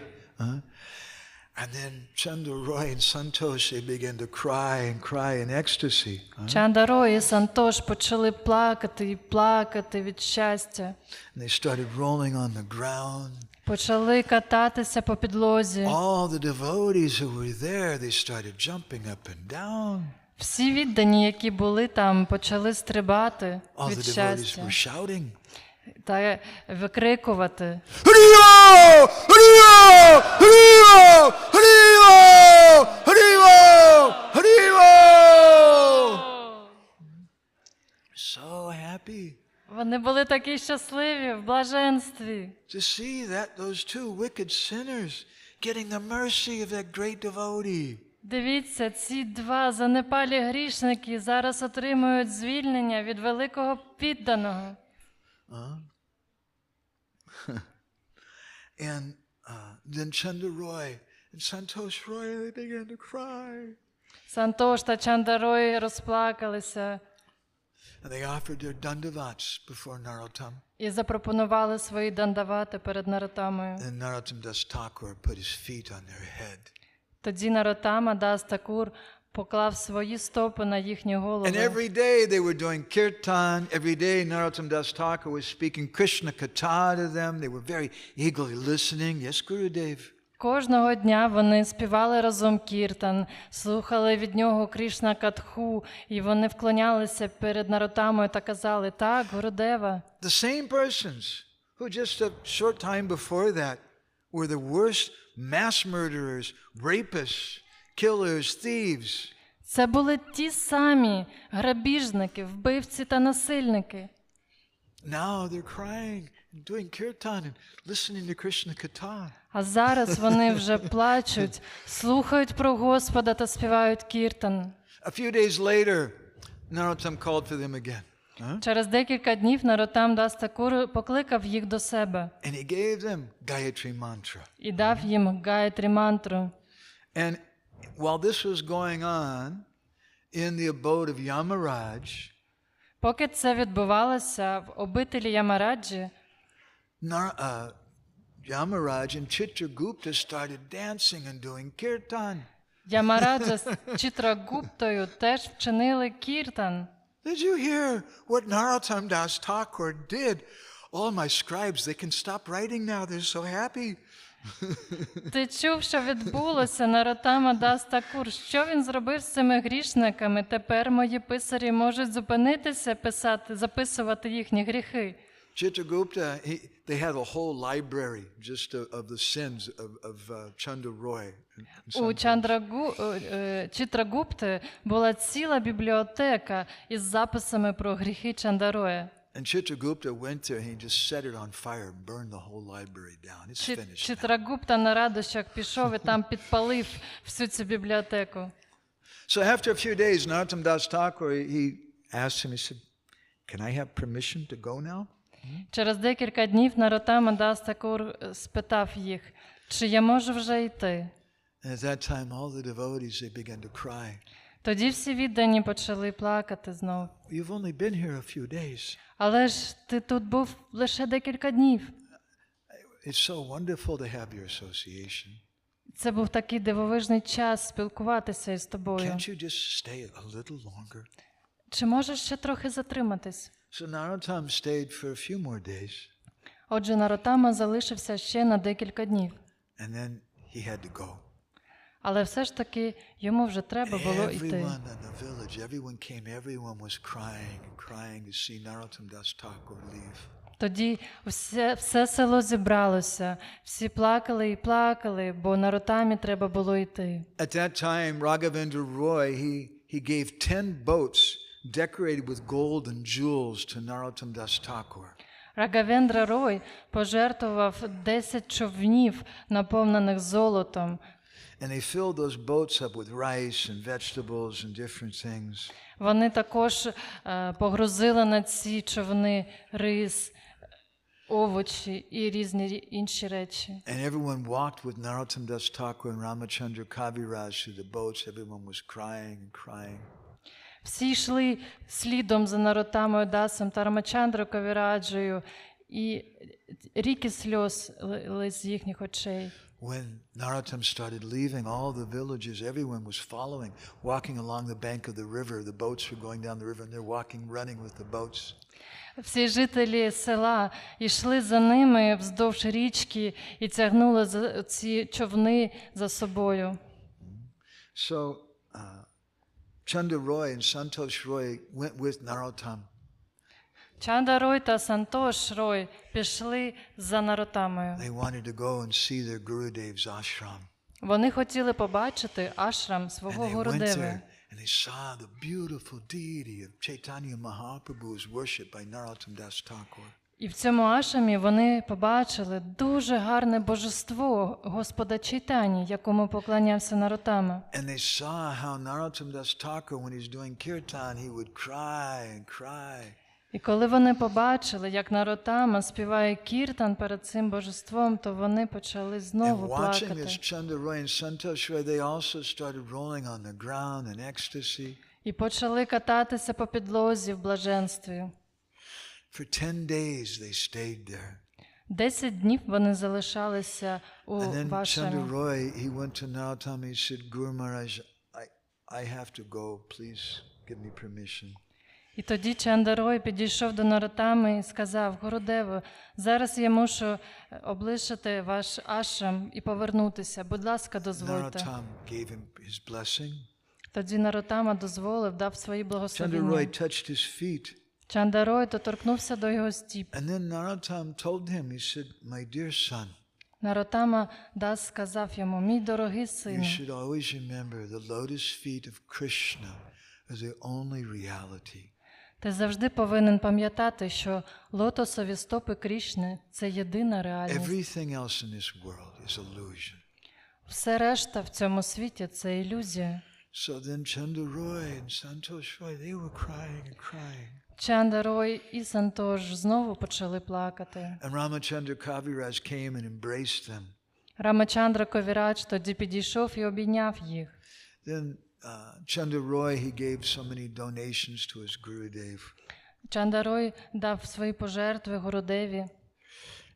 And then Chandra Roy and Santosh, they began to cry in ecstasy. Чанда і Сантош почали плакати від щастя. And they started rolling on the ground. Почали кататися по підлозі. All the devotees who were there, they started jumping up and down. Всі віддані, які були там, почали стрибати All від the devotees щастя were shouting. та викрикувати. Haribo! Haribo! Haribo! Haribo! Haribo! Haribo! So happy Вони були такі щасливі, в блаженстві. to see that those two wicked sinners getting the mercy of that great devotee. Дивіться, ці два занепалі грішники зараз отримують звільнення від великого підданого. And then Chandra Roy and Santosh Roy, they began to cry. Сантош та Чандарой розплакалися And they offered their dandavats before Narottam. і запропонували свої дандавати перед Нароттамою. And Narottam Das Thakur put his feet on their head. Тоді Нароттама Дас Такур поклав свої стопи на їхні And голови. every day they were doing kirtan. Every day Narottam Das Thakur was speaking Krishna Katha to them. They were very eagerly listening. Yes, Gurudev. Кожного дня вони співали разом кіртан, слухали від нього Кришна Катху, і вони вклонялися перед Нароттамою та казали: так, Гурудева. The same persons who just a short time before that were the worst mass murderers, rapists, killers, thieves. Це були ті самі грабіжники, вбивці та насильники. Now they're crying and doing kirtan and listening to Krishna Katha. А зараз вони вже плачуть, слухають про Господа та співають кіртан. A few days later, Narottam called for them again. Через декілька днів Нароттам Дас Такур покликав їх до себе And he gave them Gayatri mantra. і дав їм Гаyaтрі мантру. And while this was going on in the abode of Yamaraj, Поки це відбувалося в обителі Ямараджі, Yamaraj and Chitragupta started dancing and doing kirtan. Ямараджа з Чітрагуптою теж вчинили кіртан. Did you hear what Narottam Das Thakur did? All my scribes, they can stop writing now. They're so happy. Ти чув, що відбулося, Нароттама Дас Такур? Що він зробив з цими грішниками? Тепер мої писарі можуть зупинитися, записувати їхні гріхи. Chitragupta, they had a whole library just of the sins of Chandra Roy. У Чітрагупти була ціла бібліотека із записами про гріхи Чандароя. And Chitragupta went there and he just set it on fire and burned the whole library down. It's finished now. Читрагупта на радощах пішов і там підпалив всю цю бібліотеку. So after a few days, Narottam Das Thakur, he asked him, he said, "Can I have permission to go now?" Через декілька днів Нароттама Дас Такур спитав їх, чи я можу вже йти? And at that time, all the devotees, they began to cry. Тоді всі віддані почали плакати знов. You've only been here a few days. Але ж ти тут був лише декілька днів. It's so wonderful to have your association. Це був такий дивовижний час спілкуватися із тобою. Can't you just stay a little longer? Чи можеш ще трохи затриматись? So Narottam stayed for a few more days. Отже, Нароттама залишився ще на декілька днів. And then he had to go. Але все ж таки йому вже треба було йти. Everyone in the village, everyone came, everyone was crying and crying to see Narottam Das Thakur leave. Тоді все село зібралося, всі плакали і плакали, бо Нароттамі треба було йти. At that time, Raghavendra Roy, he gave 10 boats decorated with gold and jewels to Narottam Das Thakur. Рагавендра Рой пожертвував 10 човнів, наповнених золотом. And they filled those boats up with rice and vegetables and different things. Вони також погрузили на ці човни рис, овочі і різні інші речі. And everyone walked with Narottam Das Thakur and Ramachandra Kaviraj through the boats. Everyone was crying and crying. Всі йшли слідом за Нароттамою Дасом та Рамачандрою Кавіраджею, і ріки сльоз лили з їхніх очей. When Narottam started leaving, all the villages, everyone was following, walking along the bank of the river. The boats were going down the river, and they're walking, running with the boats. Всі жителі села йшли за ними вздовж річки і тягнули ці човни за собою. So Chanda Roy and Santosh Roy went with Narottam. Чанда Рой та Сантош Рой пішли за Нароттамою. They wanted to go and see their Gurudev's ashram. Вони хотіли побачити ашрам свого And they went Гурудеви. there and they saw the beautiful deity of Chaitanya Mahaprabhu was worshipped by Narottam Das Thakur. І в цьому ашрамі вони побачили дуже гарне божество Господа Чайтані, якому поклонявся Нароттама. And they saw how Narottam Das Thakur, when he's doing kirtan, he would cry and cry. І коли вони побачили, як Нароттама співає кіртан перед цим божеством, то вони почали And знову watching плакати. this Chanda Roy and Santosh Roy, they also started rolling on the ground in ecstasy. І почали кататися по підлозі в блаженстві. For 10 days they stayed there. 10 днів вони залишалися у And then Chanda вашамі. Roy, he went to Narottam, he said, Guru Maharaj, I have to go, please give me permission. І тоді Чандарой підійшов до Нароттами і сказав: Гурудеву, зараз я мушу облишити ваш ашрам і повернутися. Будь ласка, дозвольте. Narottam gave him his blessing. Тоді Нароттама дозволив, дав свої Chanda благословення. Roy touched his feet. Чандарой доторкнувся до його стіп. And then Narottam told him, he said, my dear son, Нароттама Дас сказав йому: мій дорогий you сину, should always remember the lotus feet of Krishna are the only reality. ти завжди повинен пам'ятати, що лотосові стопи Крішни – це єдина реальність. Everything else in this world is illusion. Все решта в цьому світі – це ілюзія. So then Chanda Roy and Santosh Roy, they were crying and crying. Чандарой і Сантош знову почали плакати. And Ramachandra Kaviraj came and embraced them. Рамачандра Ковірач тоді підійшов і обійняв їх. Then Chanda Roy, he gave so many donations to his Gurudev. Чандарой дав свої пожертви Гурудеві.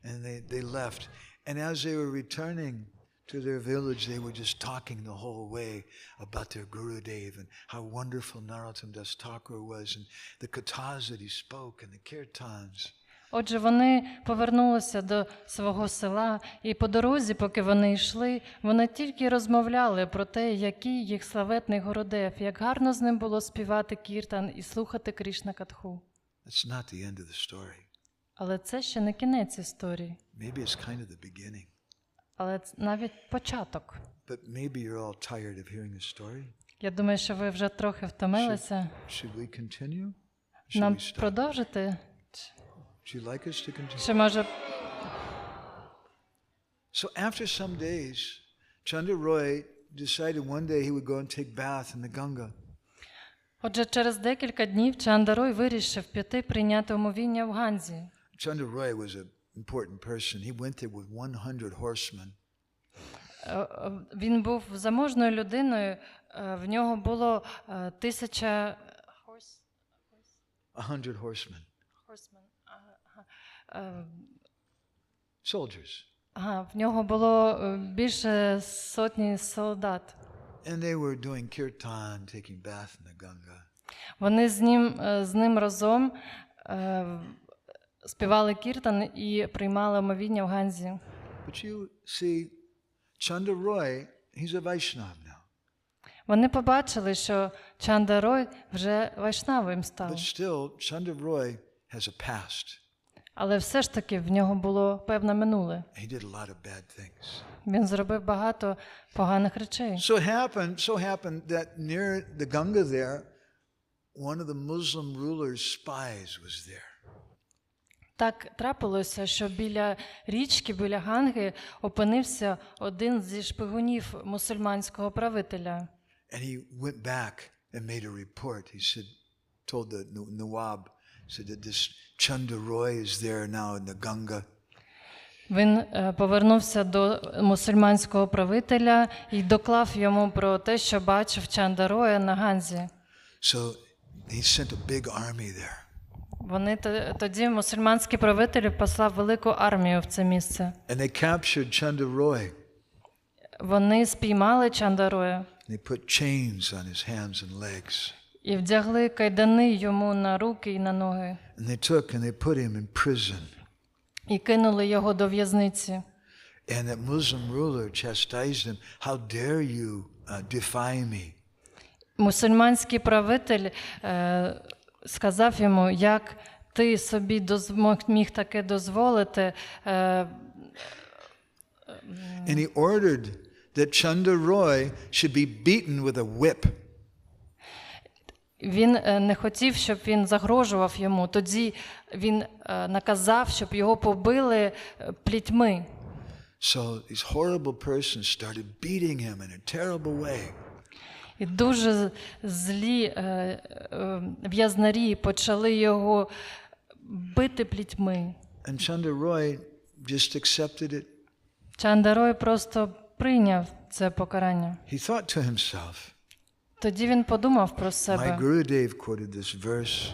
And they left. And as they were returning to their village, they were just talking the whole way about their Gurudev and how wonderful Narottam Das Thakur was and the kathas that he spoke and the kirtans. Отже, вони повернулися до свого села, і по дорозі, поки вони йшли, вони тільки розмовляли про те, який їх славетний Гурудев, як гарно з ним було співати кіртан і слухати Кришна-катху. That's not the end of the story. Але це ще не кінець історії. Maybe it's kind of the beginning. Але це навіть початок. But maybe you're all tired of hearing the story. Я думаю, що ви вже трохи втомилися. Should we continue? Should Нам we stop? продовжити? Would you like us to continue? Чи може So after some days, Chandra Roy decided one day he would go and take bath in the Ganga. Отже, через декілька днів Чандарой вирішив піти прийняти омовіння в Ганзі. Chandra Roy was an important person. He went there with 100 horsemen. Він був заможною людиною, в нього було 1000 100 horsemen. Soldiers. В нього було більше сотні солдат. And they were doing kirtan, taking bath in the Ganga. Вони з ним разом співали кіртан і приймали омовіння в Ганзі. But you see, Chandra Roy, he's a Vaishnava now. Вони побачили, що Чандарой вже вайшнавим став. But still, Chandra Roy has a past. Але все ж таки в нього було певне минуле. He did a lot of bad things. Він зробив багато поганих речей. So happened that near the Ganga there, one of the Muslim ruler's spies was there. Так трапилося, що біля річки, біля Ганги, опинився один зі шпигунів мусульманського правителя. And he went back and made a report. He said, told the Nawab, said that this Chandra Roy is there now in the Ganga. Він повернувся до мусульманського правителя і доклав йому про те, що бачив Чандароя на Ганзі. So he sent a big army there. Тоді мусульманський правитель послав велику армію в це місце. And they captured Chandra Roy. Вони спіймали Чандароя. They put chains on his hands and legs. І вдягли кайдани йому на руки і на ноги. And they took and they put him in prison. І кинули його до в'язниці. And that Muslim ruler chastised him. How dare you defy me? Мусульманський правитель сказав йому, як ти собі міг таке дозволити. And he ordered that Chandra Roy should be beaten with a whip. Він не хотів, щоб він загрожував йому. Тоді він наказав, щоб його побили плітьми. So these horrible persons started beating him in a terrible way. І дуже злі в'язнарі почали його бити плітьми. And Chandra Roy just accepted it. Чандарой просто прийняв це покарання. He thought to himself, Тоді він подумав про my себе. Gurudev quoted this verse.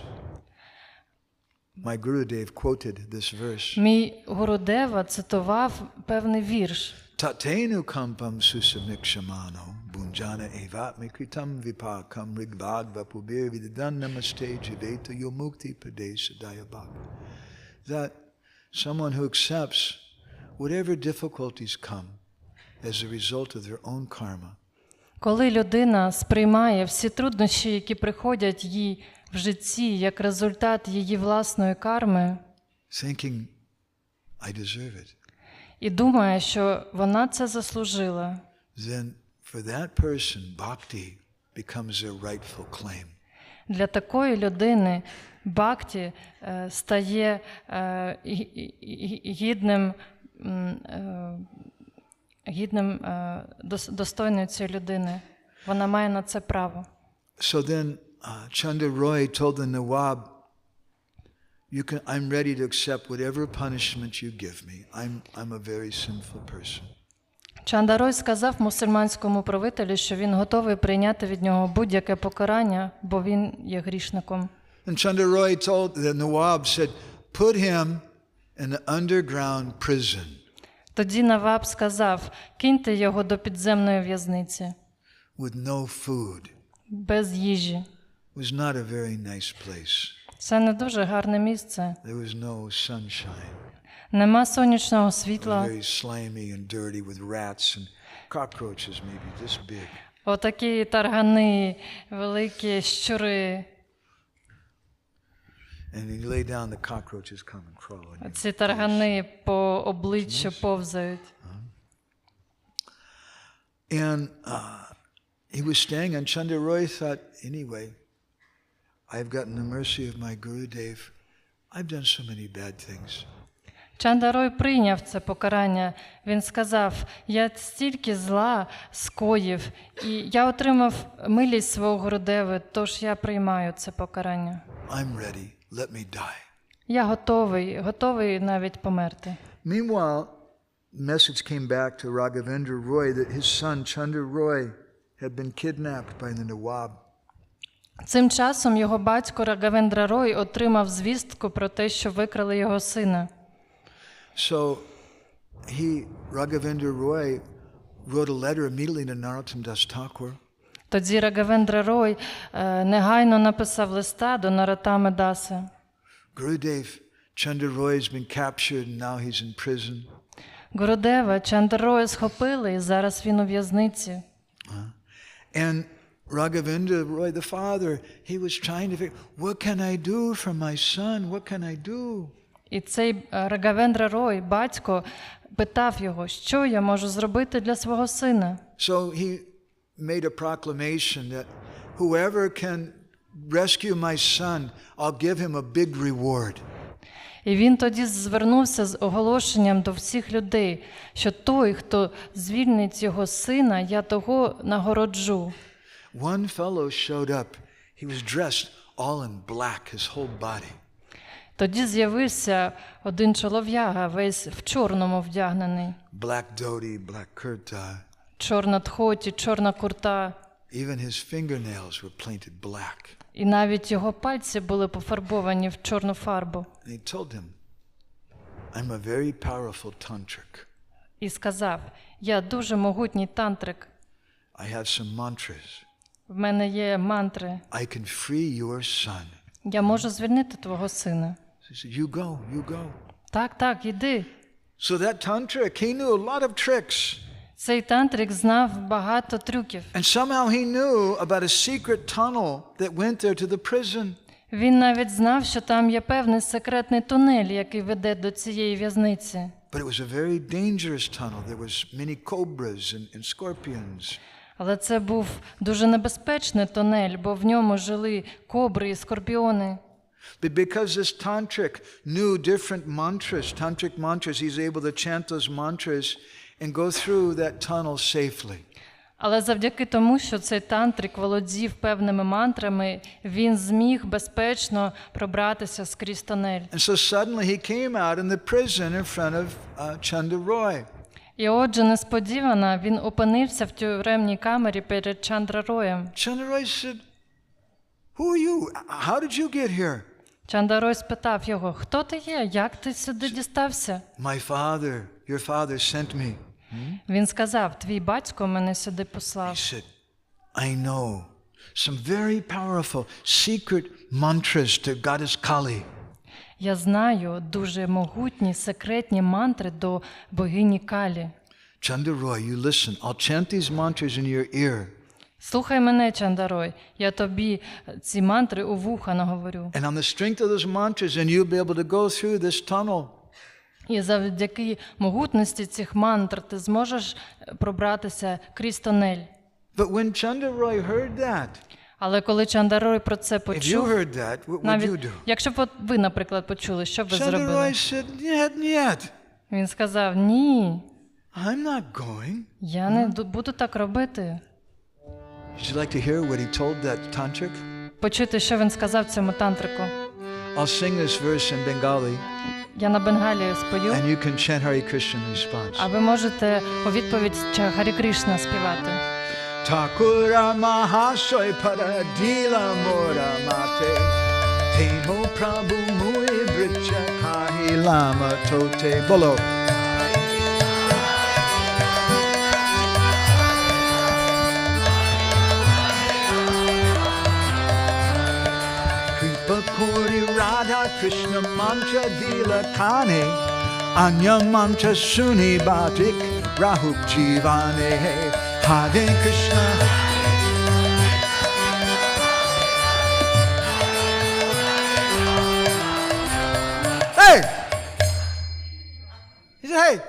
My Gurudev quoted this verse. Мій Гурудева цитував певний вірш. Tatenu kampam susamikṣamano bunjana evatmikritam vipakam rigvadva pubir vidadan namaste jiveto yomukti padesa dayabhak. That someone who accepts whatever difficulties come as a result of their own karma. Коли людина сприймає всі труднощі, які приходять їй в житті як результат її власної карми, Thinking, I deserve it. і думає, що вона це заслужила, Then for that person, bhakti becomes their rightful claim. для такої людини бхакті стає достойною цієї людини. Вона має на це право. So then Chandra Roy told the Nawab, I'm ready to accept whatever punishment you give me. I'm a very sinful person. Чандарой сказав мусульманському правителю, що він готовий прийняти від нього будь-яке покарання, бо він є грішником. And Chandra Roy told the Nawab, said, put him in the underground prison. Тоді Наваб сказав, киньте його до підземної в'язниці. With no food. Без їжі. It was not a very nice place. Це не дуже гарне місце. There was no sunshine. Нема сонячного It was світла. very slimy and dirty with rats and cockroaches maybe this big. Отакі таргани, великі щури. And you lay down, the cockroaches come and crawl on you. Ці таргани по обличчю повзають. And he was staying, and Chandra Roy thought, anyway, I've gotten the mercy of my Gurudev. I've done so many bad things. Чандарой прийняв це покарання. Він сказав, я стільки зла скоїв, і я отримав милість свого Гурудеви, тож я приймаю це покарання. I'm ready. Let me die. Я готовий навіть померти. Meanwhile, message came back to Raghavendra Roy that his son Chandra Roy had been kidnapped by the Nawab. Цим часом його батько Рагавендра Рой отримав звістку про те, що викрали його сина. So Raghavendra Roy, wrote a letter immediately to Narottam Das Thakur. Тоді Рагавендра Рой негайно написав листа до Нароттами Даси. Gurudev, Chandra Roy has been captured and now he's in prison. Гурудева, Чандра Роя схопили, і зараз він у в'язниці. And Raghavendra Roy, the father, he was trying to figure, what can I do for my son? What can I do? І цей Рагавендра Рой, батько, питав його, що я можу зробити для свого сина. So he made a proclamation that whoever can rescue my son, I'll give him a big reward. І він тоді звернувся з оголошенням до всіх людей, що той, хто звільнить його сина, я того нагороджу. One fellow showed up. He was dressed all in black, his whole body. Тоді з'явився один чолов'яга, весь в чорному вдягнений. Black dhoti, black kurta. Чорна тхоті, чорна курта. Even his fingernails were painted black. І навіть його пальці були пофарбовані в чорну фарбу. And he told him, I'm a very powerful tantric. І сказав, я дуже могутній тантрик. I have some mantras. В мене є мантри. I can free your son. Я можу звільнити твого сина. So he said, you go, you go. Так, іди. So that tantric, he knew a lot of tricks. Цей тантрик знав багато трюків. And somehow he knew about a secret tunnel that went there to the prison. Він навіть знав, що там є певний секретний тунель, який веде до цієї в'язниці. But it was a very dangerous tunnel. There was many cobras and scorpions. Але це був дуже небезпечний тунель, бо в ньому жили кобри і скорпіони. But because this tantric knew different mantras, tantric mantras, he's able to chant those mantras and go through that tunnel safely. Але завдяки тому, що цей тантрик володів певними мантрами, він зміг безпечно пробратися скрізь тунель. And so suddenly he came out in the prison in front of Chandra Roy. І отже, несподівано він опинився в тюремній камері перед Чандра Роєм. Chandra Roy said, who are you? How did you get here? Чандра Рой спитав його, хто ти є, як ти сюди дістався? My father, your father sent me. Він сказав, твій батько мене сюди He послав. said, I know some very powerful secret mantras to goddess Kali. Я знаю дуже могутні секретні мантри до богині Калі. Chandra Roy, you listen. I'll chant these mantras in your ear. Слухай мене, Чандарой, я тобі ці мантри у вуха наговорю. And on the strength of those mantras, and you'll be able to go through this tunnel. І завдяки могутності цих мантр ти зможеш пробратися крізь тунель. But when Chandra Roy heard that, Але коли Чандарой про це if you почув, heard that, what would навіть you do? якщо б ви, наприклад, почули, що б ви Chandra зробили? Roy said, yet. Він сказав, ні, I'm not going. я не буду так робити. Would you like to hear what he told that tantric? Почути, що він сказав цьому тантрику. I'll sing this verse in Bengali, Я на бенгалії спою, and you can chant Hare Krishna in response. а ви можете у відповідь Харі Кришна співати. Thakura Mahashoy Paradila Mora Mate Temo Prabhu Mui Bricha Kahi Lama Tote Bolo. Kripa Kori Radha Krishna Mantra Dila Kane Anya Mantra Suni Batik Rahup Jivane Hare Krishna. Hey! He said, hey!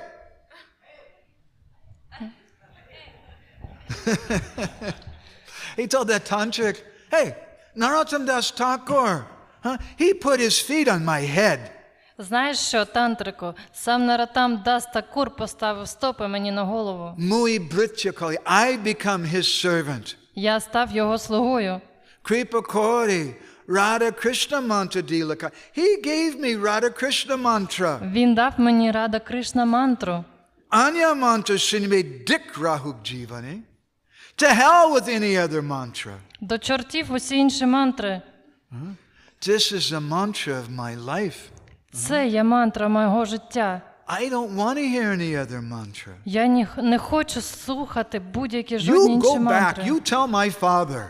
He told that tantric, hey, Narottam Das Thakur, He put his feet on my head. Знаєш що, тантрику, сам Наратам Дас Такур поставив стопи мені на голову. Mui Brityakali, I become his servant. Я став його слугою. Kripa Kori, Radha Krishna mantra dilaka. He gave me Radha Krishna mantra. Він дав мені Рада Кришна мантру. Anya mantra shinime dik rahuk jivani. To hell with any other mantra. До чортів усі інші мантри. This is the mantra of my life. Це є мантра мого життя. I don't want to hear any other mantra. Я не хочу слухати будь-які жодні You інші go back. мантри. You tell my father.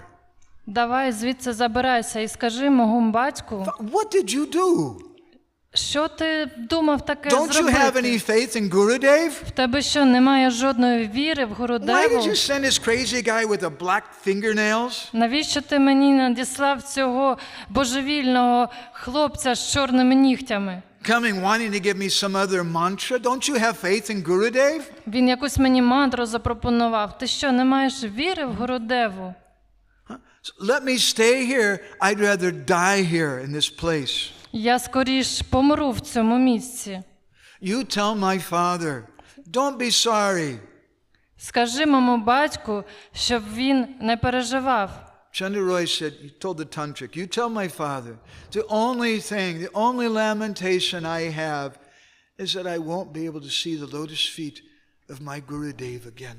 Давай звідси забирайся і скажи моєму батьку, What did you do? що ти думав таке Don't you have зробити? any faith in Gurudev? В тебе що, немає жодної віри в Why did Гурудеву? you send this crazy guy with the black fingernails? Навіщо ти мені надіслав цього божевільного хлопця з чорними нігтями? Coming wanting to give me some other mantra? Don't you have faith in Gurudev? Він якусь мені мантру запропонував. Ти що, не маєш віри в Гурудеву? Let me stay here. I'd rather die here in this place. Я скоріш помру в цьому місці. You tell my father, don't be sorry. Скажи моєму батьку, щоб він не переживав. Chandra Roy said, he told the tantric, you tell my father, the only lamentation I have is that I won't be able to see the lotus feet of my Gurudev again.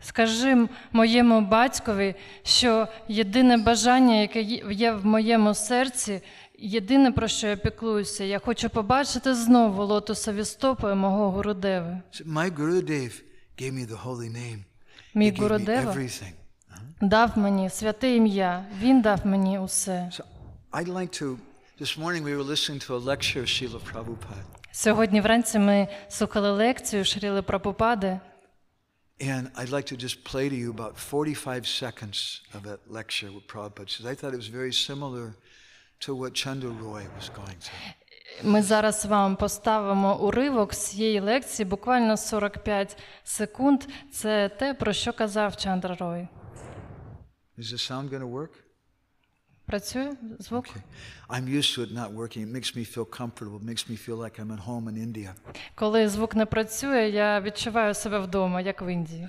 Скажи моєму батькові, що єдине бажання, яке є в моєму серці, єдине, про що я піклуюся, я хочу побачити знову лотосові стопи мого Гурудеви. My Gurudev gave me the holy name. Мій He gave me Гурудева everything. дав мені святе ім'я, він дав мені усе. So I'd like to, this morning we were listening to a lecture of Srila Prabhupada. Sьогодні вранці ми слухали лекцію Шріли Прабхупади. And I'd like to just play to you about 45 seconds of that lecture with Prabhupada. Because I thought it was very similar to what Chandra Roy was going through. Ми зараз вам поставимо уривок з цієї лекції, буквально 45 секунд. Це те, про що казав Чандра Рой. Is the sound going to work? Працює звук? Okay. I'm used to it not working. It makes me feel comfortable. It makes me feel like I'm at home in India. Коли звук не працює, я відчуваю себе вдома, як в Індії.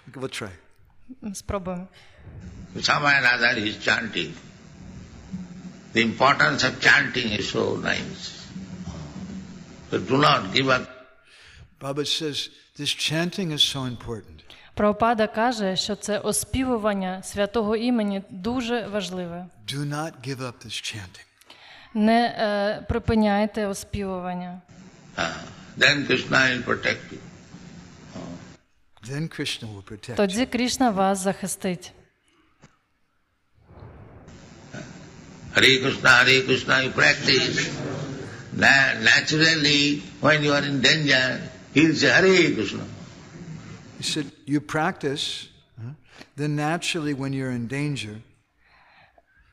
Okay, we'll try. Спробуємо. Some and other is chanting. The importance of chanting is so nice. So do not give up. Baba says this chanting is so important. Прабхупада каже, що це оспівування святого імені дуже важливе. Do not give up this chanting. Не припиняйте оспівування. Then Krishna will protect you. Then Krishna will protect you. Тоді Кришна вас захистить. Hare Krishna, you practice. Naturally, when you are in danger, he will say Hare Krishna. He said, you practice, then naturally when you're in danger,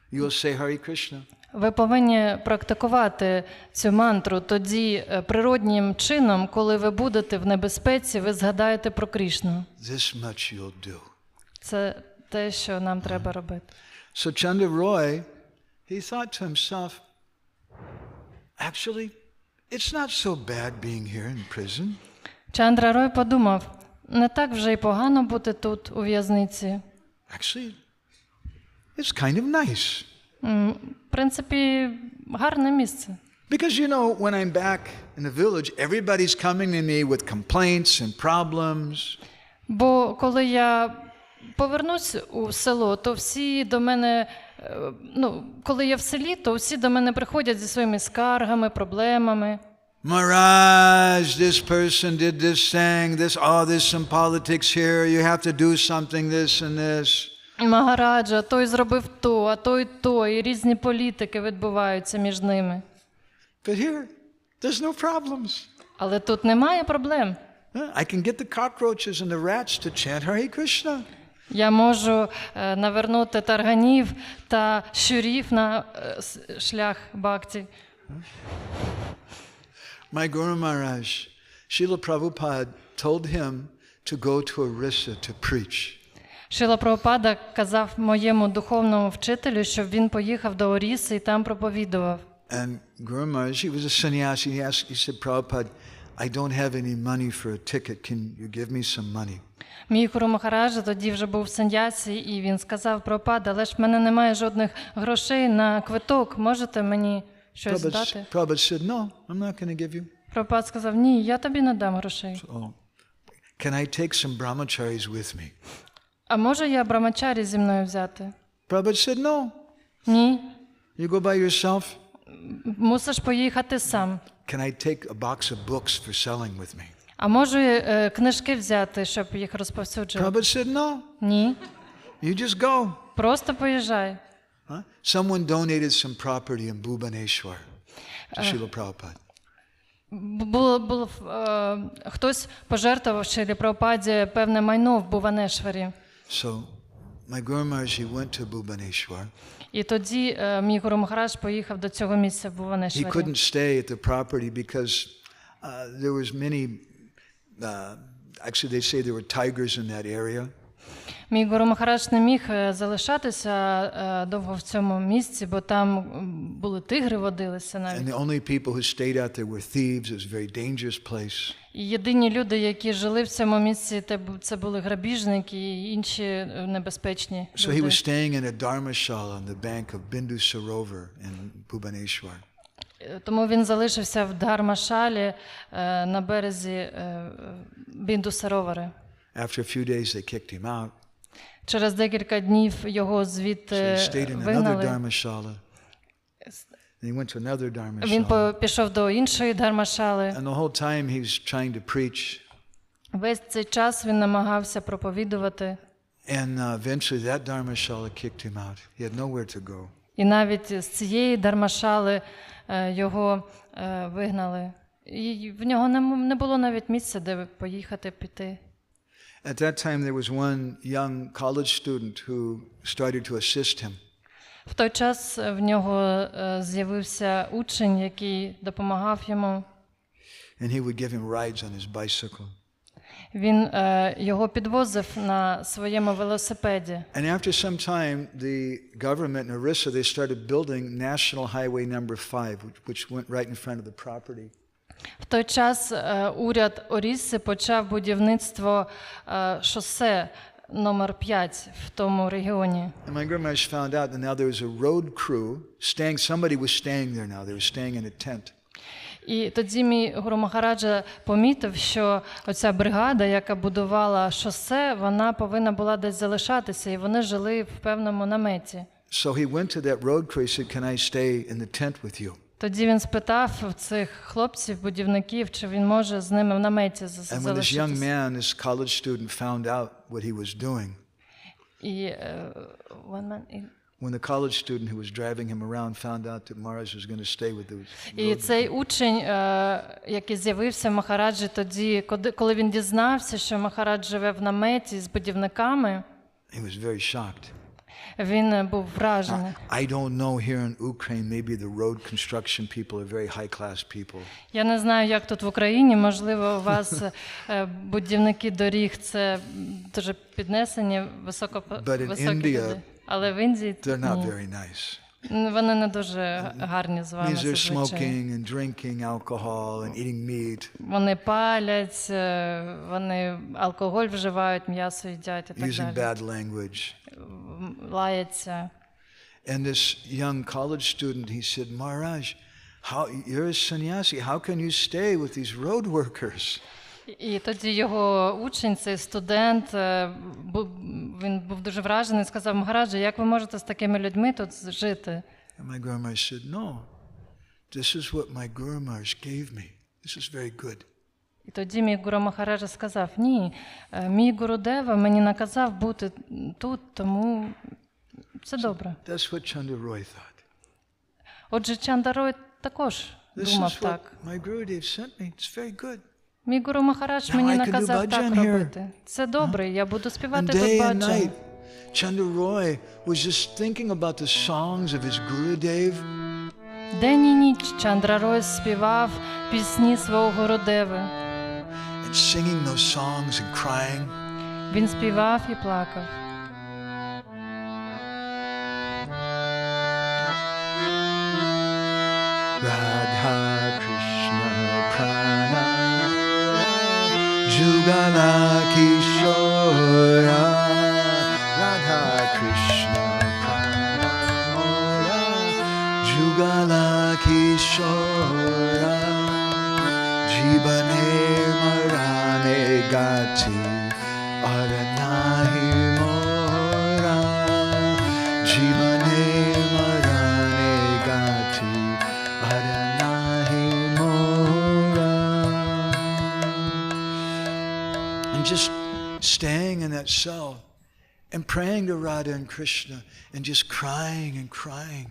you will say Hare Krishna. Ви повинні практикувати цю мантру, тоді природнім чином, коли ви будете в небезпеці, ви згадаєте про Кришну. This much you'll do. Це те, що нам треба робити. So Chandra Roy, he thought to himself, actually, it's not so bad being here in prison. Чандра Рой подумав, не так вже й погано бути тут, у в'язниці. Actually, it's kind of nice. В принципі, гарне місце. Because, you know, when I'm back in the village, everybody's coming to me with complaints and problems. Бо коли я повернусь у село, то всі до мене, коли я в селі, то всі до мене приходять зі своїми скаргами, проблемами. Maharaj, this person did this thing, there's some politics here, you have to do something, this and this. Магараджа, той зробив то, а той то, і різні політики відбуваються між ними. But here, there's no problems. Але тут немає проблем. I can get the cockroaches and the rats to chant Hare Krishna. Я можу навернути тарганів та щурів на шлях бхакти. My Guru Maharaj, Srila Prabhupada told him to go to Orissa to preach. Шріла Прабхупада казав моєму духовному вчителю, щоб він поїхав до Оріси і там проповідував. And Guru Maharaj, he was a sannyasi. He said, Prabhupada, I don't have any money for a ticket. Can you give me some money? Мій Гуру Махараджа тоді вже був в саньясі, і він сказав: Прабхупада, але ж в мене немає жодних грошей на квиток, можете мені щось дати? Prabhupada said, no, I'm not going to give you. Прабхупад сказав: ні, я тобі не дам грошей. Oh, can I take some brahmacharis with me? А може я брамачарі зі мною взяти? Prabhupada said, no. Ні. You go by yourself. Мусиш поїхати сам. Can I take a box of books for selling with me? А можу книжки взяти, щоб їх розповсюджувати? Prabhupada said, no. Ні. You just go. Просто поїжджай. Huh? Someone donated some property in Bhubaneswar to Srila Prabhupada. Хтось пожертвував Шрілі Прабхупаді певне майно в Буванешварі. So my Guru Maharaj, he went to Bhubaneswar. І тоді мій Гуру Махарадж поїхав до цього місця в He Буванешварі. couldn't stay at the property because there was many, actually they say there were tigers in that area. Мій Гуру Махарадж не міг залишатися довго в цьому місці, бо там були тигри, водилися And навіть. the only people who stayed out there were thieves. It was a very dangerous place. І єдині люди, які жили в цьому місці, це були грабіжники і інші небезпечні So he люди. was staying in a dharmashala on the bank of Bindu Sarovar in Bhubaneswar. Тому він залишився в Дharmashali на березі Бінду-Саровари. After a few days they kicked him out. Через декілька днів його So звідти he stayed in another вигнали. dharmashala. And he went to another Він dharmashala. пішов до іншої Дharmashali. And the whole time he was trying to preach. Весь цей час він намагався проповідувати. And eventually that dharmashala kicked him out. He had nowhere to go. І навіть з цієї Дharmashali його вигнали. І в нього не було навіть місця, де поїхати, піти. At that time there was one young college student who started to assist him. В той час в нього з'явився учень, який допомагав йому. And he would give him rides on his bicycle. Він його підвозив на своєму велосипеді. And after some time, the government in Orissa, they started building National Highway number 5, which went right in front of the property. В той час уряд Орісси почав будівництво шосе номер 5 в тому регіоні. And my Guru Maharaj found out that now there was a road crew somebody was staying there now. They were staying in a tent. І тоді мій Гуру Махараджа помітив, що оця бригада, яка будувала шосе, вона повинна була десь залишатися, і вони жили в певному наметі. So he went to that road crew. He said, "Can I stay in the tent with you?" Тоді він спитав в цих хлопців, будівників, чи він може з ними в наметі And when this young залишитися. man, this college student, found out what he was doing, І when the college student who was driving him around found out that Maharaj was going to stay with those І цей учень, який з'явився в Махараджі тоді, коли він дізнався, що Махарадж живе в наметі з будівниками, he was very shocked. він був вражений. I don't know here in Ukraine, maybe the road construction people are very high-class people. Я не знаю, як тут в Україні, можливо, у вас будівники доріг – це дуже піднесені, високі India, люди. Але в Індії They're not ні. very nice. Вони не дуже гарні з вами Means they're зазвичай. smoking and drinking alcohol and eating meat, Вони палять, вони алкоголь вживають, м'ясо їдять і так using далі. bad language. Лаяться. And this young college student, he said, Maharaj, you're a sannyasi. How can you stay with these road workers? І тоді його учень, цей студент, він був дуже вражений, сказав: Махараджа, як ви можете з такими людьми тут жити? And my Guru Maharaj said, no, this is what my Guru Maharaj gave me. This is very good. І тоді мій Гуру Махараджа сказав: ні, мій Гурудева мені наказав бути тут, тому це добре. That's what Chandra Roy thought. Отже, Чандарой також This думав is what так. my Gurudev sent me. It's very good. Мій Гуру Махарадж Now мені I can do наказав так bhajan here. робити. Це добре, я буду And співати day тут and баджан. night, Chandra Roy was just thinking about the songs of his Gurudev. День і ніч Чандрарой співав пісні свого Гурудеви. And singing those songs and crying. Він співав і плакав. Jugala Kishora Radha Krishna Pramora Jugala Kishora Jibane Marane Gati Aranahi Mora Jibane Marane Gati Aranahi Mora. And just staying in that cell and praying to Radha and Krishna and just crying and crying.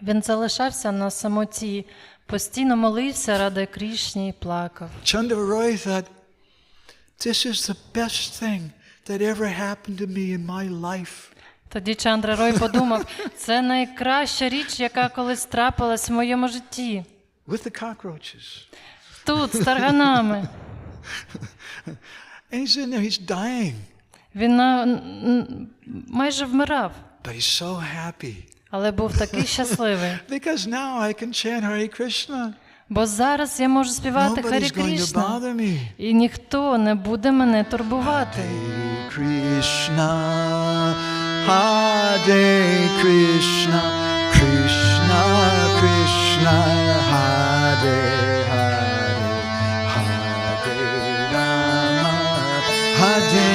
Він залишався на самоті, постійно молився Раді Кришні і плакав. Chandra Roy thought, this is the best thing that ever happened to me in my life. Тоді Чандра Рой подумав, це найкраща річ, яка колись трапилась в моєму житті. With the cockroaches. Тут, з тарганами. And he's in there, he's dying. Він майже вмирав, But he's so happy. але був такий щасливий. Because now I can chant Hare Krishna. Бо зараз я можу співати Харі Nobody's going to Кришна, bother me. і ніхто не буде мене турбувати. Hare Krishna, Hare Krishna, Krishna Krishna, Hare Hare, Hare Rama, Hare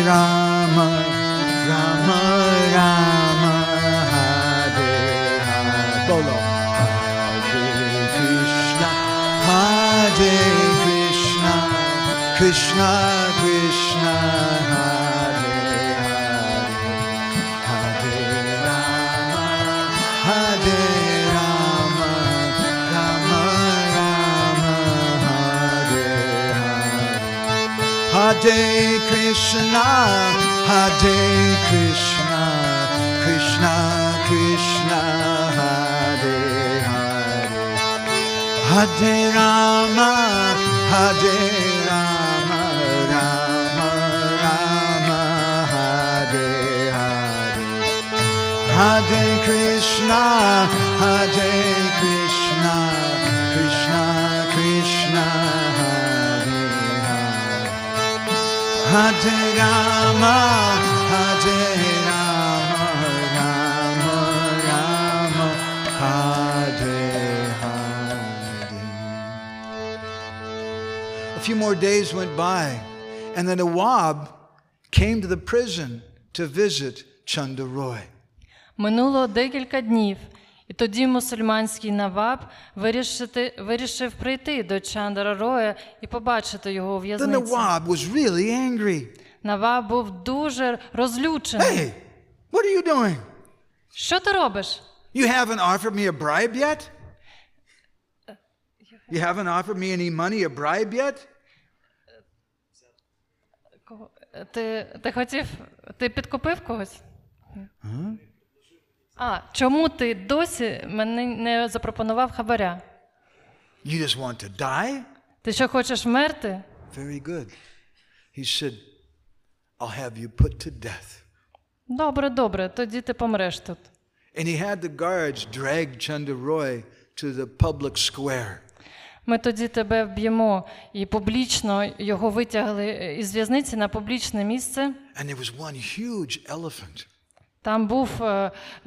Rama, Rama Rama, Hare Hare. Bolo. Hare Krishna, Hare Krishna, Krishna Krishna, Hare Hare, Hare Rama, Hare Rama, Rama Rama, Hare Hare. Hare Krishna, Hare Krishna, Krishna Krishna, Hare Hare, Hare Rama, Hare Rama, Rama Rama, Hare Hare. Hare Krishna, Hare Krishna, Krishna Krishna, Hare Hare. Hare Rama, Hare Rama, Rama Rama, Hare Hare. A few more days went by, and the Nawab came to the prison to visit Chandra Roy. Минуло декілька днів, і тоді мусульманський наваб вирішив прийти до Чандра Роя і побачити його у The в'язниці. Nawab was really angry. Наваб був дуже розлючений. Hey, what are you doing? Що ти робиш? You haven't offered me a bribe yet? You haven't offered me any money, a bribe yet? Ти підкупив когось? Чому ти досі мені не запропонував хабаря? You just want to die? Ти що, хочеш вмерти? Very good. He said, I'll have you put to death. Добре, тоді ти помреш тут. And he had the guards drag Chandra Roy to the public square. Ми тоді тебе вб'ємо. І публічно його витягли із в'язниці на публічне місце. And there was one huge elephant. Там був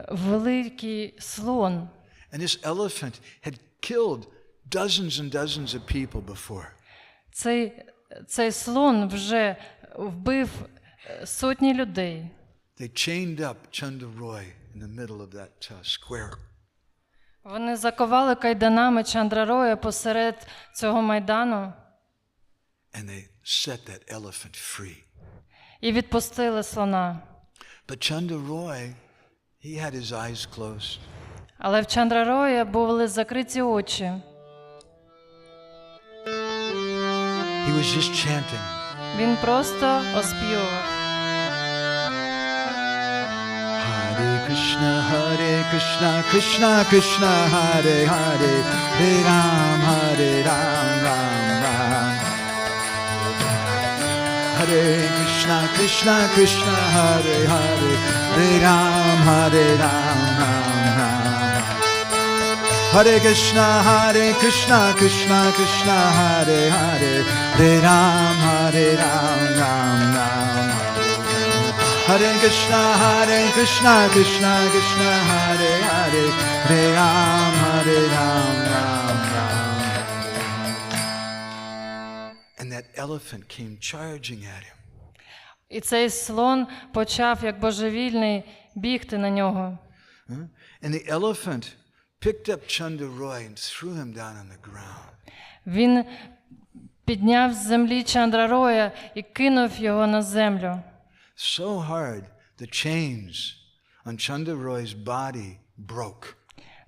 великий слон. And this elephant had killed dozens and dozens of people before. Цей слон вже вбив сотні людей. They chained up Chandra Roy in the middle of that square. Вони заковали кайданами Чандра Роя посеред цього майдану. And they set that elephant free. І відпустили слона. But Chandra Roy, he had his eyes closed. Але в Чандра Роя були закриті очі. He was just chanting. Він просто оспівував. Hare Krishna, Krishna Krishna, Hare Hare, Hare Ram, Ram Ram. Hare Krishna, Krishna Hare Hare, Hare Ram, Ram Ram. Hare Krishna, Krishna Krishna, Hare Hare, Hare Ram, Ram Ram. Hare Krishna, Krishna Krishna, Hare Hare, Hare Ram, Ram Ram. And that elephant came charging at him. І цей слон почав, як божевільний, бігти на нього. And the elephant picked up Chandaroy and threw him down on the ground. Він підняв з землі Чандрароя і кинув його на землю. So hard, the chains on Chandaroy's body broke.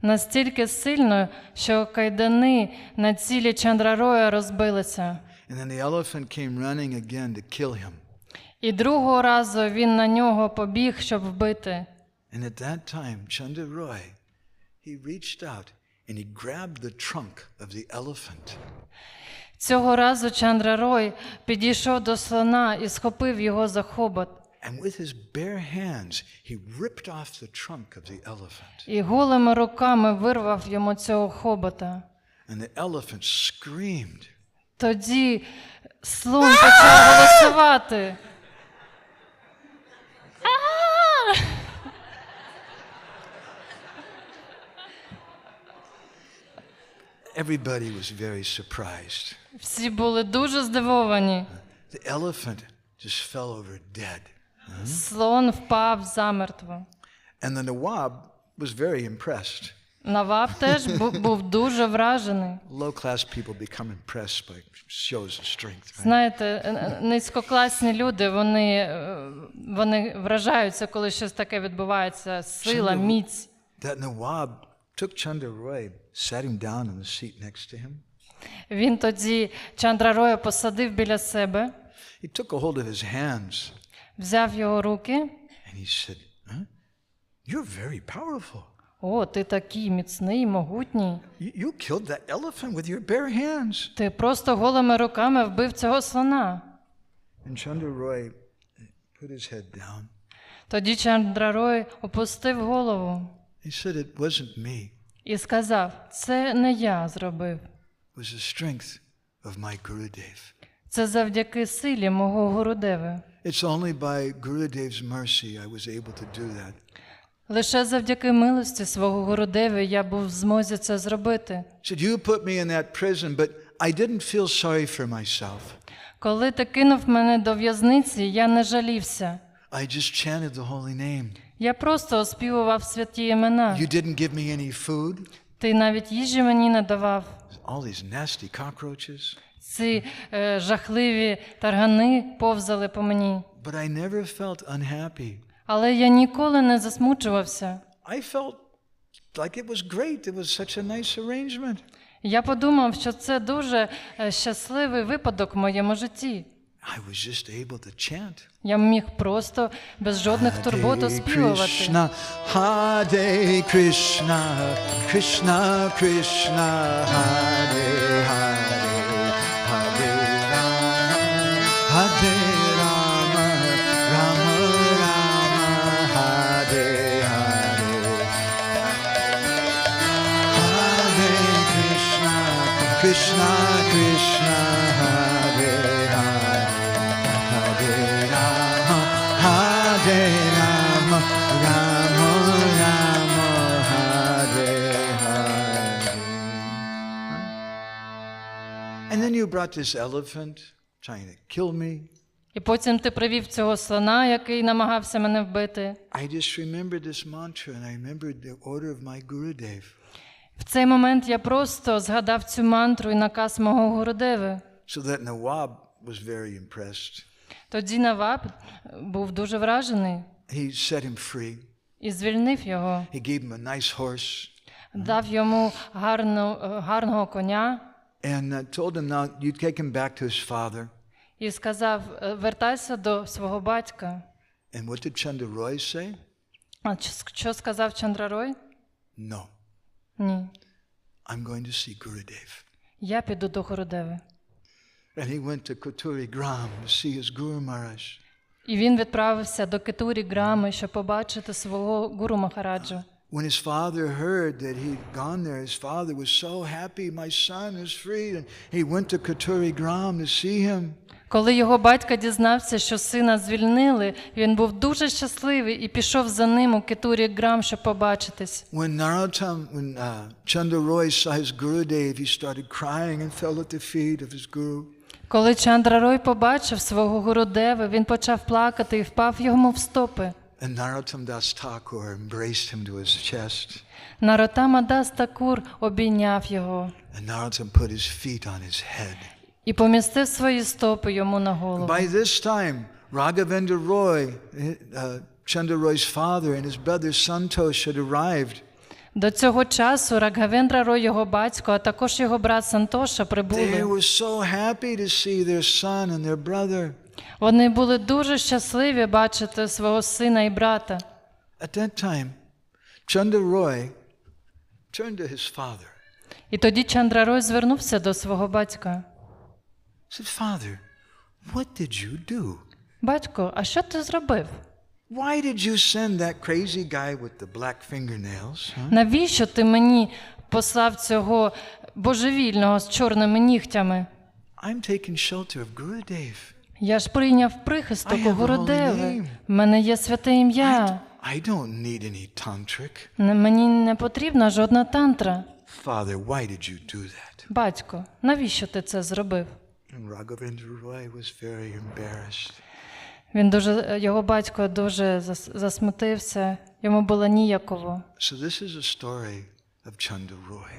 Настільки сильно, що кайдани на тілі Чандрароя розбилися. And then the elephant came running again to kill him. І другого разу він на нього побіг, щоб вбити. And at that time, Chandaroy, he reached out and he grabbed the trunk of the elephant. Цього разу Чандрарой підійшов до слона і схопив його за хобот. And with his bare hands, he ripped off the trunk of the elephant. І голими руками вирвав йому цього хобота. And the elephant screamed. Тоді слон почав голосувати. Everybody was very surprised. Всі були дуже здивовані. The elephant just fell over dead. Слон впав замертво. And the Nawab was very impressed. Наваб теж був дуже вражений. Low-class people become impressed by shows of strength. Right? Знаєте, низькокласні люди, вони вражаються, коли щось таке відбувається. Сила, міць. That Nawab took Chandaroy, sat him down on the seat next to him. Він тоді Чандрароя посадив біля себе, He took a hold of his hands взяв його руки. and he said, "You're very powerful. О, ти такий міцний, могутній. You killed that elephant with your bare hands." Ти просто голими руками вбив цього слона. And Chandaroy put his head down. Тоді Чандрарой опустив голову He said, "It wasn't me. і сказав, це не я зробив. It was the strength of my Gurudev. Це завдяки силі мого Гурудеви. It's only by Gurudev's mercy I was able to do that." Лише завдяки милості свого Гурудеви я був в змозі це зробити. He said, "You put me in that prison, but I didn't feel sorry for myself. Коли ти кинув мене до в'язниці, я не жалівся. I just chanted the holy name. Я просто оспівував святі імена. You didn't give me any food. Ти навіть їжі мені не давав. All these nasty cockroaches. Ці жахливі таргани повзали по мені. But I never felt unhappy. Але я ніколи не засмучувався. I felt like it was great. It was such a nice arrangement." Я подумав, що це дуже щасливий випадок в моєму житті. I was just able to chant. Я міг просто без жодних турбот оспівувати. Krishna, Hare Krishna, Krishna Krishna, Hare Hare, Hare Rama, Hare Rama, Rama Rama, Hare Hare. Hare Krishna, Krishna Krishna, Hare Hare, Hare Rama, Hare Rama, Rama Rama, Hare Hare. And then you brought this elephant trying to kill me. І потім ти привів цього слона, який намагався мене вбити. I just remembered this mantra and I remembered the order of my Gurudev. В цей момент я просто згадав цю мантру і наказ мого Гурудеви. So that Nawab was very impressed. Тоді Наваб був дуже вражений He set him free. і звільнив його. He gave him a nice horse Дав йому гарного коня and told him, now you take him back to his father. і сказав, вертайся до свого батька. And what did Chandaroy say? А що сказав Чандрарой? No, Ні. I'm going to see Gurudev. Я піду до Гурудеви. And he went to Koturi Gram to see his Guru Maharaj. І він відправився до Кетурі Грами, щоб побачити свого Гуру Махараджу. When his father heard that he'd gone there, his father was so happy, my son is free, and he went to Katuri Gram to see him. Коли його батько дізнався, що сина звільнили, він був дуже щасливий і пішов за ним у Кетурі Грам, щоб побачитись. When Chandra Roy saw his Gurudev, he started crying and fell at the feet of his guru. Коли Чандра Рой побачив свого Гурудева, він почав плакати і впав йому в стопи. And Narottam Das Thakur embraced him to his chest. Нароттама Дас Такур обійняв його. And Narottam put his feet on his head. І помістив свої стопи йому на голову. By this time, Raghavendra Roy, Chandra Roy's father, and his brother Santosh had arrived. До цього часу Рагхавендра Рой, його батько, а також його брат Сантоша They прибули. were so happy to see their son and their brother. Вони були дуже щасливі бачити свого сина і брата. At that time, Chandra Roy turned to his father. І тоді Чандра Рой звернувся до свого батька. He said, Father, what did you do? Батько, а що ти зробив? Why did you send that crazy guy with the black fingernails? Навіщо ти мені послав цього божевільного з чорними нігтями? I'm taking shelter of Gurudev. Я ж прийняв прихисток I у have a holy Гурудеви. name. В мене є святе ім'я. I don't need any tantric. Мені не потрібна жодна тантра. Father, why did you do that? Батько, навіщо ти це зробив? And Raghavendra Roy was very embarrassed. Його батько дуже засмутився, йому було ніяково. So this is a story of Chandra Roy.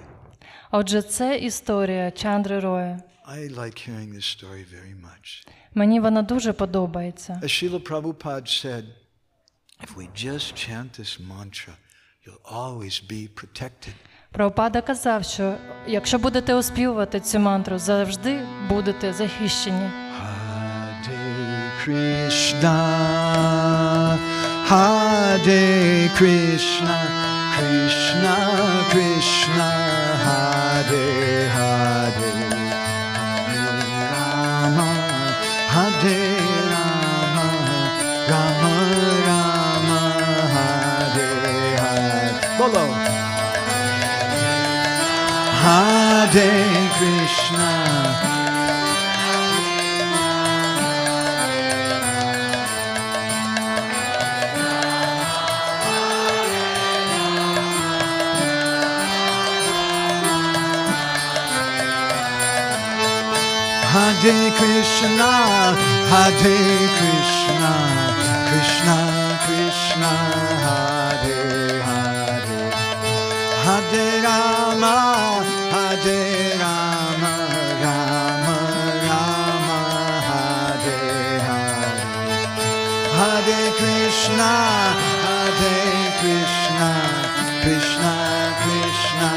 Отже, це історія Чандри Роя. I like hearing this story very much. Мені вона дуже подобається. As Srila Prabhupada said, if we just chant this mantra, you'll always be protected. Прабхупада казав, що якщо будете оспівувати цю мантру, завжди будете захищені. Hare Krishna, Hare Krishna, Krishna Krishna, Hare Hare, Hare Rama, Hare Rama, Rama Rama, Hare Hare. Bolo. Hare Krishna. Hare Krishna, Hare Krishna, Krishna Krishna, Hare Hare, Hare Rama, Hare Rama, Rama Rama, Hare Hare, Hare Krishna, Hare Krishna, Krishna Krishna.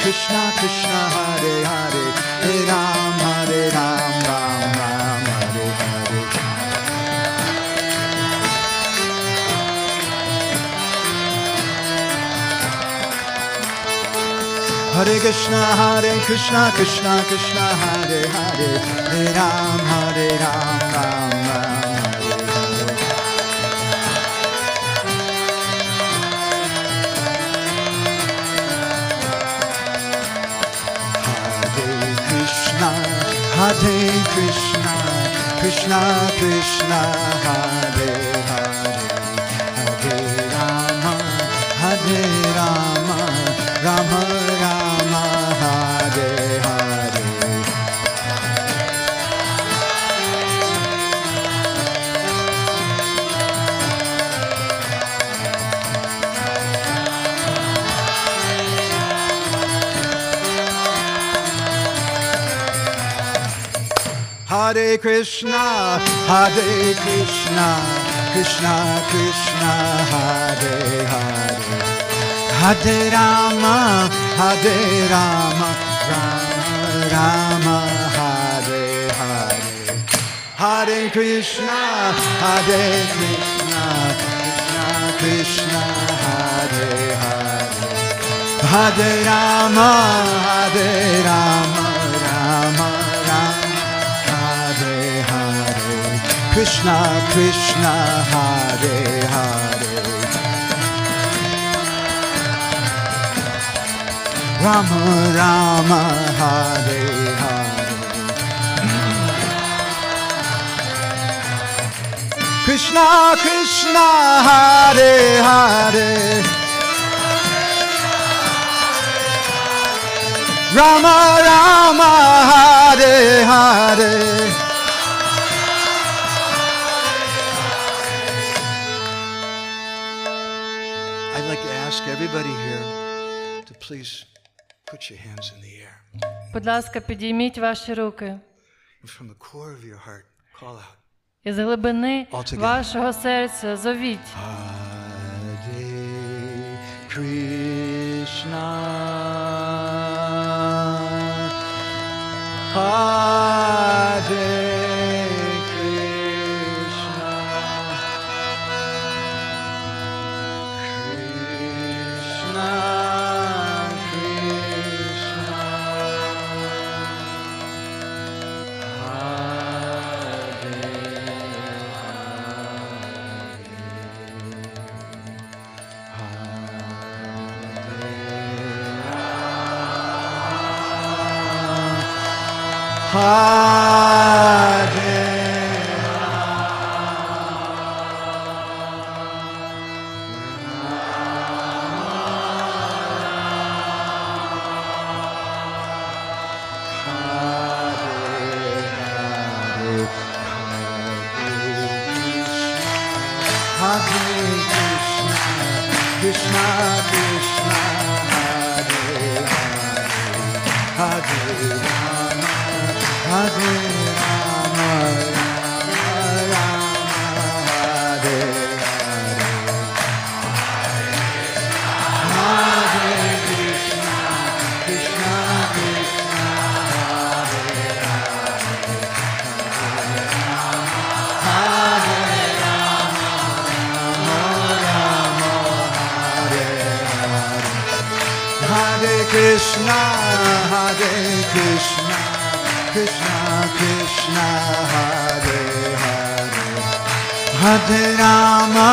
Krishna Krishna Hare Hare, Hare Ram Hare Ram, Ram Ram Hare Hare. Hare Krishna Krishna Krishna Hare Hare, Hare Ram Hare Ram, Ram Ram Hare Hare. Hare Krishna, Krishna Krishna, Hare Hare, Hare Rama, Hare Rama, Rama Rama, Hare Hare. Hare Krishna, Hare Krishna, Krishna Krishna, Hare Hare, Hare Rama, Hare Rama, Rama Rama, Hare Hare. Hare Krishna, Hare Krishna, Krishna Krishna, Hare Hare, Hare Rama, Hare Rama, Rama Rama, Hare Hare, Krishna Krishna, Hare Hare, Rama Rama, Hare Hare, Krishna Krishna, Hare Hare, Rama Rama, Hare Hare. I'd like to ask everybody here to please put your hands in the air. Будь ласка, підійміть ваші руки. And from the core of your heart, call out. Із глибини Altogether. вашого серця зовіть. Hare Krishna, Hare Krishna, Krishna Krishna, Hare Krishna Krishna, Hare Rama, Hare Rama, Rama Rama, Hare Hare, Hare Krishna, Krishna Krishna, Hare Hare Rama, Rama Hare Hare, Hare Krishna, Hare Krishna, Krishna Krishna, Hare Hare, Hare Rama,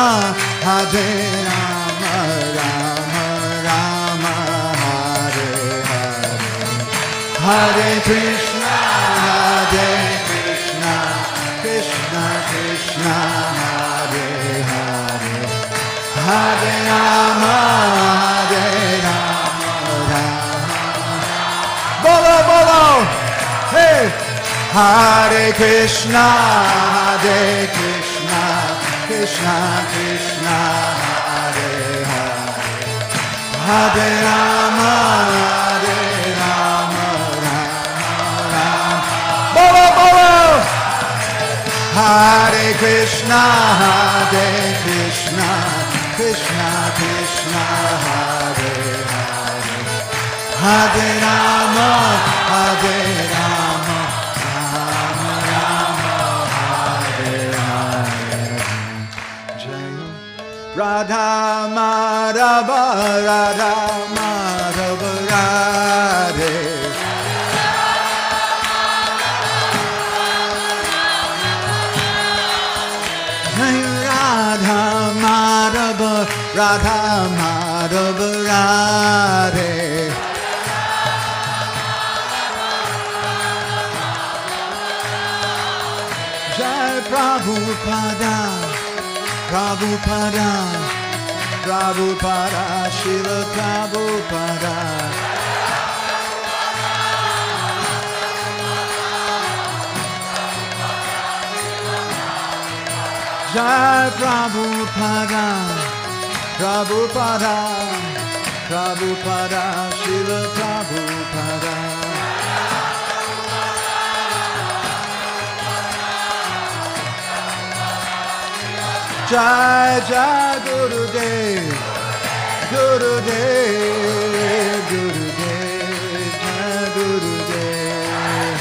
Hare Rama, Rama Rama, Hare Hare, Hare Krishna, Hare Krishna, Krishna Krishna, Hare Hare, Hare Rama, Hare Rama, Rama. Bolo bolo, hey. Hare Krishna, Hare Krishna, Krishna Krishna, Hare Hare, Hare Rama, Hare Rama, Rama Rama. Bolo bolo. Hare Krishna, Hare Krishna, Krishna Krishna, Hare Hare, Hare Rama, Hare Rama, Rama Rama, Hare Hare. Jai Radha Madhava, Radha Madhava, Radhe. Radha Madhava, Radha Madhava, Radhe. Jai Prabhupada, Prabhupada, Prabhupada, Srila Prabhupada. Jai Prabhupada, Prabhupada, Prabhupada, Srila Prabhupada. Jai Jai Gurudev, Gurudev, Gurudev, Jai Gurudev.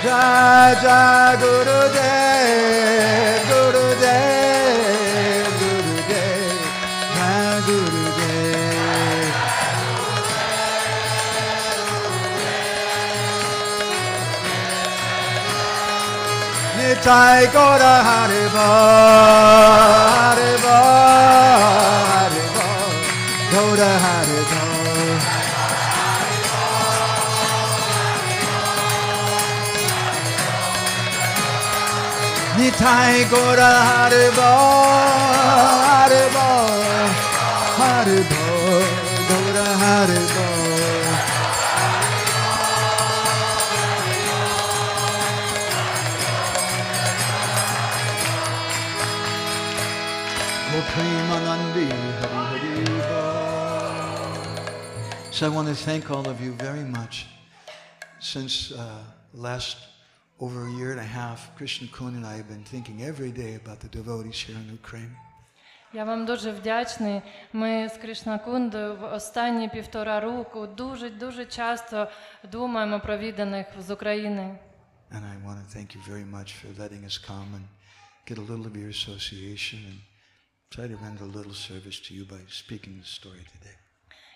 Jai Jai Gurudev, Nitai Gora Haribo, Haribo, Haribo, Gora Haribo. Nitai Gora Haribo, Haribo, Haribo, Gora Haribo. Premanandi Hari Hari Bo. So I want to thank all of you very much. Since last over a year and a half, Krishna Kun and I have been thinking every day about the devotees here in Ukraine. Я вам дуже вдячний. Ми з Кришна Кундою в останні 1,5 року дуже часто думаємо про відданих з України. And I want to thank you very much for letting us come and get a little of your association and try to render a little service to you by speaking the story today.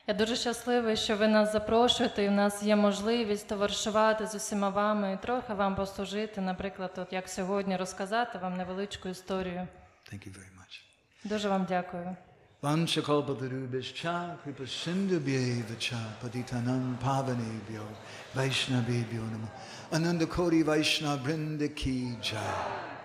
Я дуже щасливий, що ви нас запрошуєте, і в нас є можливість товаришувати з усіма вами і трохи вам послужити, наприклад, от як сьогодні, розказати вам невеличку історію. Thank you very much. Дуже вам дякую. Vanchakalpatarubhishcha kripasindhubhyevacha patitanam pavanebhyo vaishnavebhyo namo. Ananda Koti Vaishnava Vrinda Ki Jai.